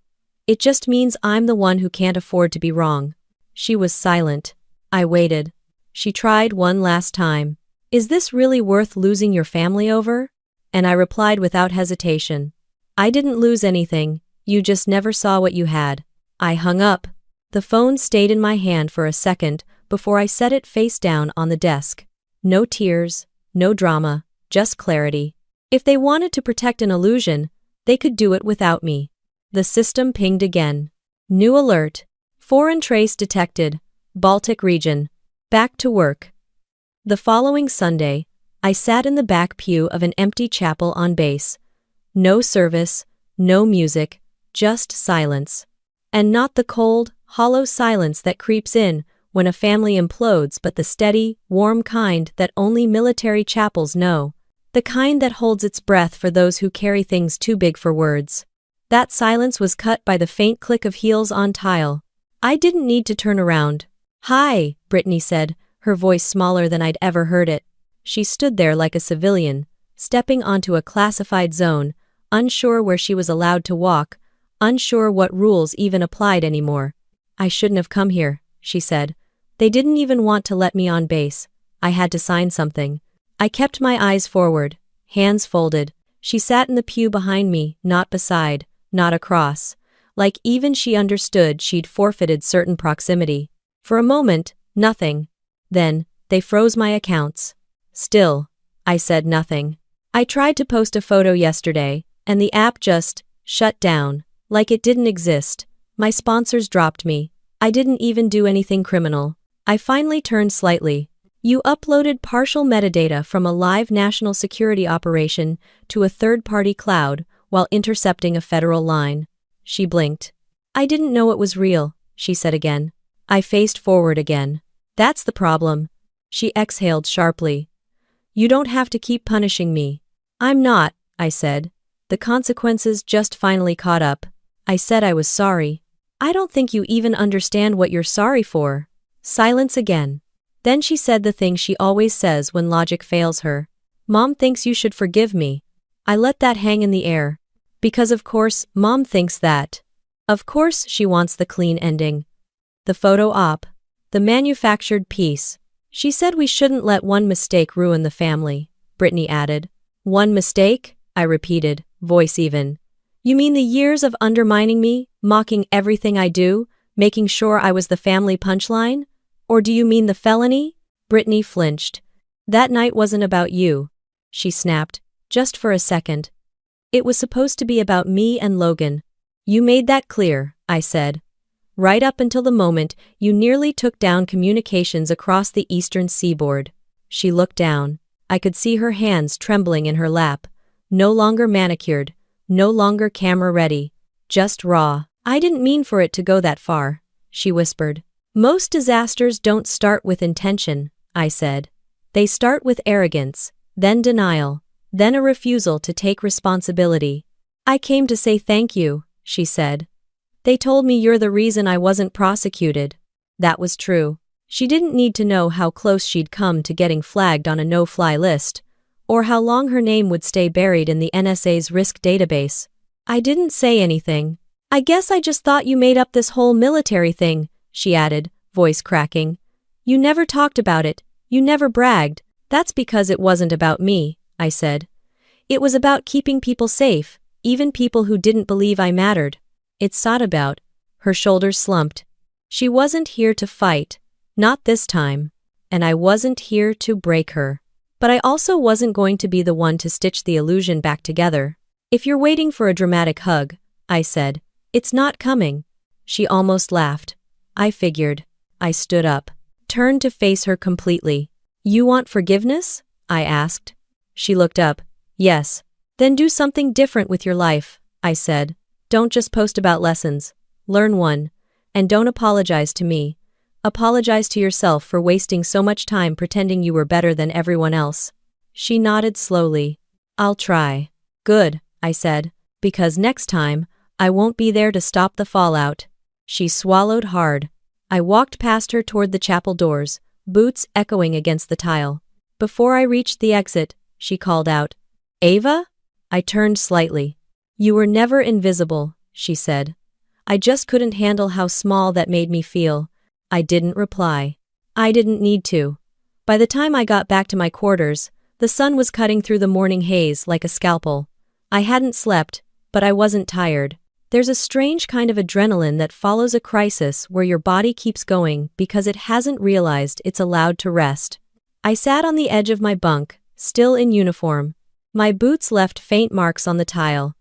"It just means I'm the one who can't afford to be wrong." She was silent. I waited. She tried one last time. "Is this really worth losing your family over?" And I replied without hesitation. "I didn't lose anything, you just never saw what you had." I hung up. The phone stayed in my hand for a second before I set it face down on the desk. No tears, no drama, just clarity. If they wanted to protect an illusion, they could do it without me. The system pinged again. New alert. Foreign trace detected. Baltic region. Back to work. The following Sunday, I sat in the back pew of an empty chapel on base. No service, no music, just silence. And not the cold, hollow silence that creeps in when a family implodes, but the steady, warm kind that only military chapels know. The kind that holds its breath for those who carry things too big for words. That silence was cut by the faint click of heels on tile. I didn't need to turn around. "Hi," Brittany said, her voice smaller than I'd ever heard it. She stood there like a civilian, stepping onto a classified zone, unsure where she was allowed to walk, unsure what rules even applied anymore. "I shouldn't have come here," she said. "They didn't even want to let me on base. I had to sign something." I kept my eyes forward, hands folded. She sat in the pew behind me, not beside, not across. Like even she understood she'd forfeited certain proximity. For a moment, nothing. Then, they froze my accounts. Still, I said nothing. I tried to post a photo yesterday, and the app just shut down, like it didn't exist. My sponsors dropped me. I didn't even do anything criminal. I finally turned slightly. You uploaded partial metadata from a live national security operation to a third-party cloud while intercepting a federal line. She blinked. I didn't know it was real, she said again. I faced forward again. That's the problem. She exhaled sharply. You don't have to keep punishing me. I'm not, I said. The consequences just finally caught up. I said I was sorry. I don't think you even understand what you're sorry for. Silence again. Then she said the thing she always says when logic fails her. Mom thinks you should forgive me. I let that hang in the air. Because of course, Mom thinks that. Of course she wants the clean ending. The photo op. The manufactured piece. She said we shouldn't let one mistake ruin the family, Brittany added. One mistake? I repeated, voice even. You mean the years of undermining me, mocking everything I do, making sure I was the family punchline? Or do you mean the felony? Brittany flinched. That night wasn't about you, she snapped, just for a second. It was supposed to be about me and Logan. You made that clear, I said. Right up until the moment you nearly took down communications across the eastern seaboard. She looked down. I could see her hands trembling in her lap. No longer manicured, no longer camera-ready, just raw. I didn't mean for it to go that far, she whispered. Most disasters don't start with intention, I said. They start with arrogance, then denial, then a refusal to take responsibility. I came to say thank you, she said. They told me you're the reason I wasn't prosecuted. That was true. She didn't need to know how close she'd come to getting flagged on a no-fly list, or how long her name would stay buried in the NSA's risk database. I didn't say anything. I guess I just thought you made up this whole military thing, she added, voice cracking. You never talked about it, you never bragged. That's because it wasn't about me, I said. It was about keeping people safe, even people who didn't believe I mattered. It's not about. Her shoulders slumped. She wasn't here to fight. Not this time. And I wasn't here to break her. But I also wasn't going to be the one to stitch the illusion back together. If you're waiting for a dramatic hug, I said, it's not coming. She almost laughed. I figured. I stood up, turned to face her completely. You want forgiveness? I asked. She looked up. Yes. Then do something different with your life, I said. Don't just post about lessons. Learn one. And don't apologize to me. Apologize to yourself for wasting so much time pretending you were better than everyone else. She nodded slowly. I'll try. Good, I said, because next time, I won't be there to stop the fallout. She swallowed hard. I walked past her toward the chapel doors, boots echoing against the tile. Before I reached the exit, she called out, Ava? I turned slightly. You were never invisible, she said. I just couldn't handle how small that made me feel. I didn't reply. I didn't need to. By the time I got back to my quarters, the sun was cutting through the morning haze like a scalpel. I hadn't slept, but I wasn't tired. There's a strange kind of adrenaline that follows a crisis where your body keeps going because it hasn't realized it's allowed to rest. I sat on the edge of my bunk, still in uniform. My boots left faint marks on the tile.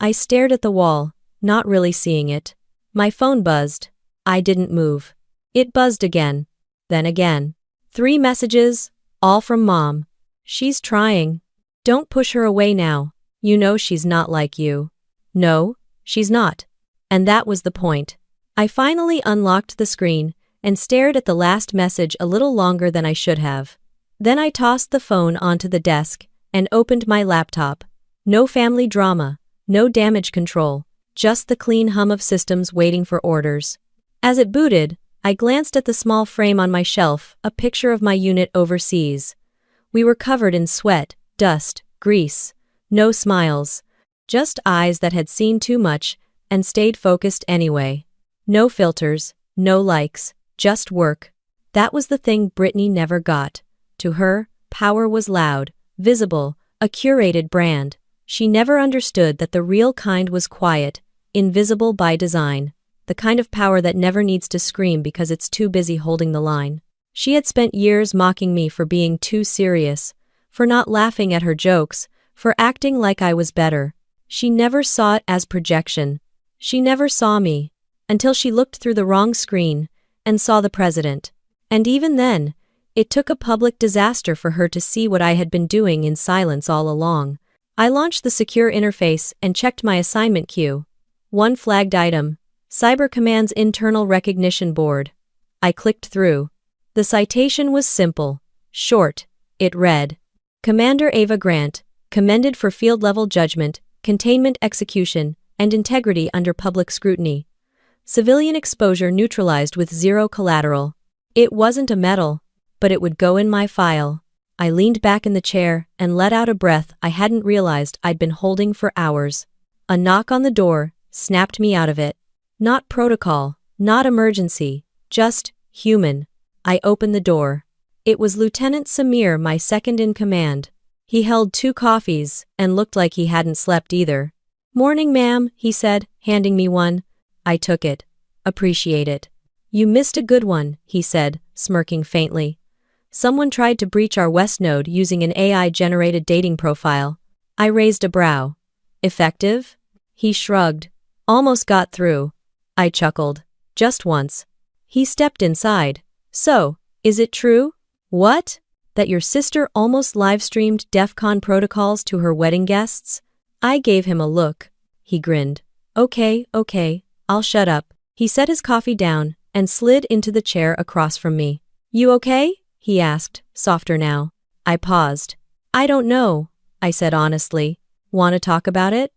I stared at the wall, not really seeing it. My phone buzzed. I didn't move. It buzzed again. Then again. 3 messages, all from Mom. She's trying. Don't push her away now. You know she's not like you. No, she's not. And that was the point. I finally unlocked the screen and stared at the last message a little longer than I should have. Then I tossed the phone onto the desk and opened my laptop. No family drama, no damage control, just the clean hum of systems waiting for orders. As it booted, I glanced at the small frame on my shelf, a picture of my unit overseas. We were covered in sweat, dust, grease. No smiles. Just eyes that had seen too much and stayed focused anyway. No filters, no likes, just work. That was the thing Brittany never got. To her, power was loud, visible, a curated brand. She never understood that the real kind was quiet, invisible by design. The kind of power that never needs to scream because it's too busy holding the line. She had spent years mocking me for being too serious, for not laughing at her jokes, for acting like I was better. She never saw it as projection. She never saw me, until she looked through the wrong screen and saw the president. And even then, It took a public disaster for her to see what I had been doing in silence all along. I launched the secure interface and checked my assignment queue. One flagged item. Cyber Command's Internal Recognition Board. I clicked through. The citation was simple, short. It read, Commander Ava Grant, commended for field-level judgment, containment execution, and integrity under public scrutiny. Civilian exposure neutralized with zero collateral. It wasn't a medal, but it would go in my file. I leaned back in the chair and let out a breath I hadn't realized I'd been holding for hours. A knock on the door snapped me out of it. Not protocol, not emergency, just human. I opened the door. It was Lieutenant Samir, my second in command. He held 2 coffees and looked like he hadn't slept either. "Morning, ma'am," he said, handing me one. I took it. "Appreciate it." "You missed a good one," he said, smirking faintly. "Someone tried to breach our West node using an AI-generated dating profile." I raised a brow. "Effective?" He shrugged. "Almost got through." I chuckled. "Just once." He stepped inside. "So, is it true?" "What? That your sister almost live-streamed DEF CON protocols to her wedding guests?" I gave him a look. He grinned. Okay, I'll shut up." He set his coffee down and slid into the chair across from me. "You okay?" he asked, softer now. I paused. "I don't know," I said honestly. "Want to talk about it?"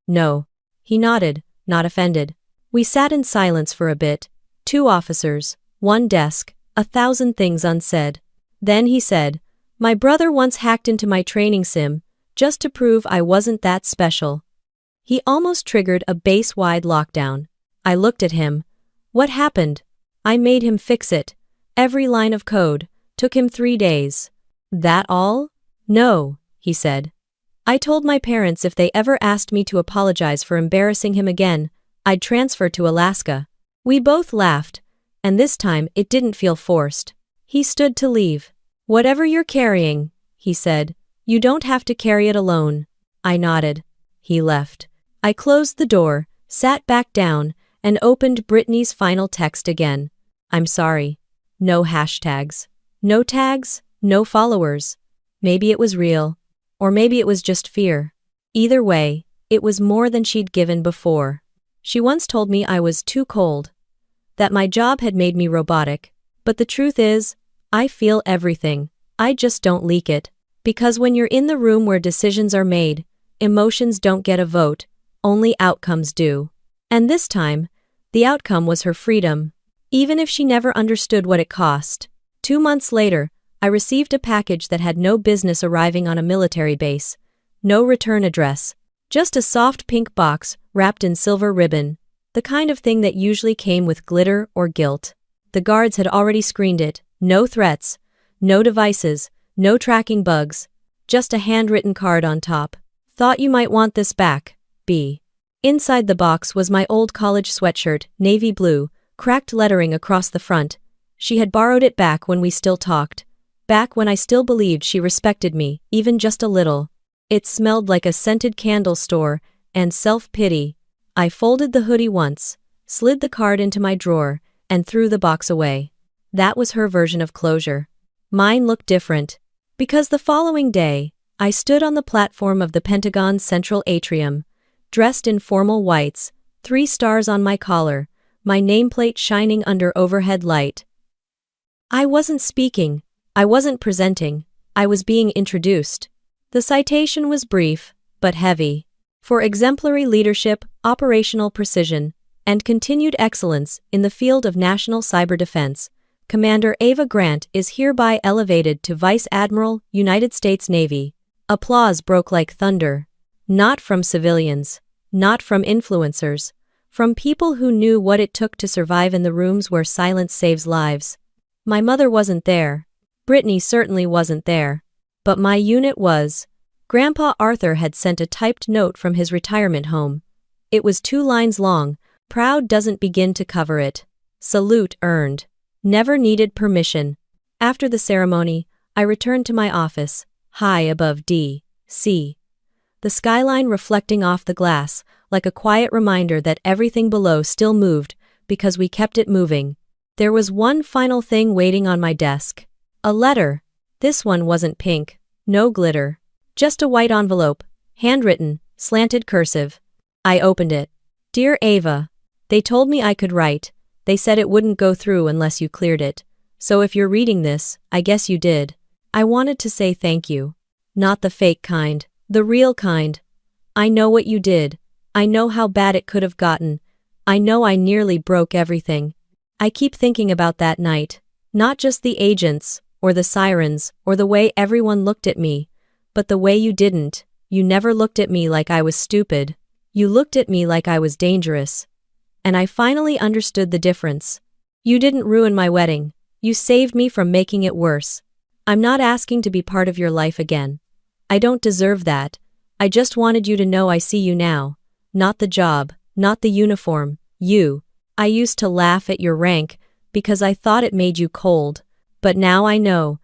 "No." He nodded, not offended. We sat in silence for a bit. 2 officers, 1 desk, 1,000 things unsaid. Then he said, "My brother once hacked into my training sim, just to prove I wasn't that special." He almost triggered a base-wide lockdown. I looked at him. "What happened?" "I made him fix it. Every line of code. Took him 3 days." "That all?" "No," he said. "I told my parents if they ever asked me to apologize for embarrassing him again, I'd transfer to Alaska." We both laughed, and this time it didn't feel forced. He stood to leave. "Whatever you're carrying," he said, "you don't have to carry it alone." I nodded. He left. I closed the door, sat back down, and opened Brittany's final text again. "I'm sorry." No hashtags. No tags, no followers. Maybe it was real. Or maybe it was just fear. Either way, it was more than she'd given before. She once told me I was too cold. That my job had made me robotic. But the truth is, I feel everything. I just don't leak it. Because when you're in the room where decisions are made, emotions don't get a vote, only outcomes do. And this time, the outcome was her freedom. Even if she never understood what it cost. 2 months later, I received a package that had no business arriving on a military base. No return address. Just a soft pink box wrapped in silver ribbon. The kind of thing that usually came with glitter or guilt. The guards had already screened it. No threats. No devices. No tracking bugs. Just a handwritten card on top. "Thought you might want this back, B." Inside the box was my old college sweatshirt, navy blue, cracked lettering across the front. She had borrowed it back when we still talked. Back when I still believed she respected me, even just a little. It smelled like a scented candle store, and self-pity. I folded the hoodie once, slid the card into my drawer, and threw the box away. That was her version of closure. Mine looked different. Because the following day, I stood on the platform of the Pentagon's central atrium, dressed in formal whites, 3 stars on my collar, my nameplate shining under overhead light. I wasn't speaking. I wasn't presenting. I was being introduced. The citation was brief, but heavy. For exemplary leadership, operational precision, and continued excellence in the field of national cyber defense, Commander Ava Grant is hereby elevated to Vice Admiral, United States Navy. Applause broke like thunder. Not from civilians. Not from influencers. From people who knew what it took to survive in the rooms where silence saves lives. My mother wasn't there. Brittany certainly wasn't there. But my unit was. Grandpa Arthur had sent a typed note from his retirement home. It was 2 lines long. Proud doesn't begin to cover it. Salute earned. Never needed permission. After the ceremony, I returned to my office, high above D.C. The skyline reflecting off the glass, like a quiet reminder that everything below still moved, because we kept it moving. There was one final thing waiting on my desk. A letter. This one wasn't pink. No glitter. Just a white envelope, handwritten, slanted cursive. I opened it. Dear Ava. They told me I could write. They said it wouldn't go through unless you cleared it. So if you're reading this, I guess you did. I wanted to say thank you. Not the fake kind, the real kind. I know what you did. I know how bad it could have gotten. I know I nearly broke everything. I keep thinking about that night. Not just the agents, or the sirens, or the way everyone looked at me, but the way you didn't. You never looked at me like I was stupid. You looked at me like I was dangerous. And I finally understood the difference. You didn't ruin my wedding. You saved me from making it worse. I'm not asking to be part of your life again. I don't deserve that. I just wanted you to know I see you now. Not the job, not the uniform, you. I used to laugh at your rank because I thought it made you cold. But now I know.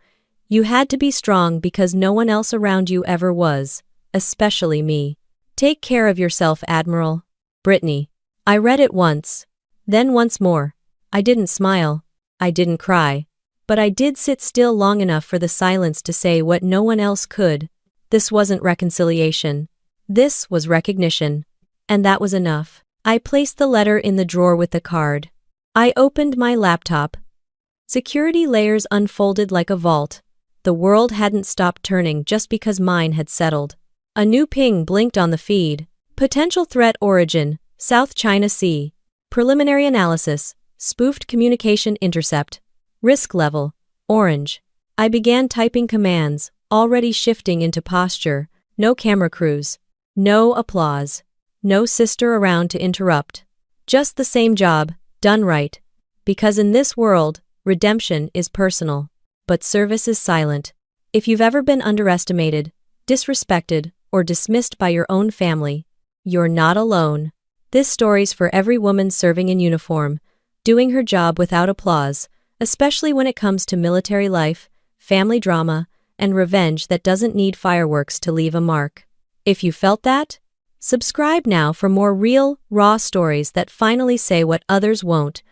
You had to be strong because no one else around you ever was, especially me. Take care of yourself, Admiral. Brittany. I read it once. Then once more. I didn't smile. I didn't cry. But I did sit still long enough for the silence to say what no one else could. This wasn't reconciliation. This was recognition. And that was enough. I placed the letter in the drawer with the card. I opened my laptop. Security layers unfolded like a vault. The world hadn't stopped turning just because mine had settled. A new ping blinked on the feed. Potential threat origin, South China Sea. Preliminary analysis, spoofed communication intercept. Risk level, orange. I began typing commands, already shifting into posture. No camera crews. No applause. No sister around to interrupt. Just the same job, done right. Because in this world, redemption is personal. But service is silent. If you've ever been underestimated, disrespected, or dismissed by your own family, you're not alone. This story's for every woman serving in uniform, doing her job without applause, especially when it comes to military life, family drama, and revenge that doesn't need fireworks to leave a mark. If you felt that, subscribe now for more real, raw stories that finally say what others won't.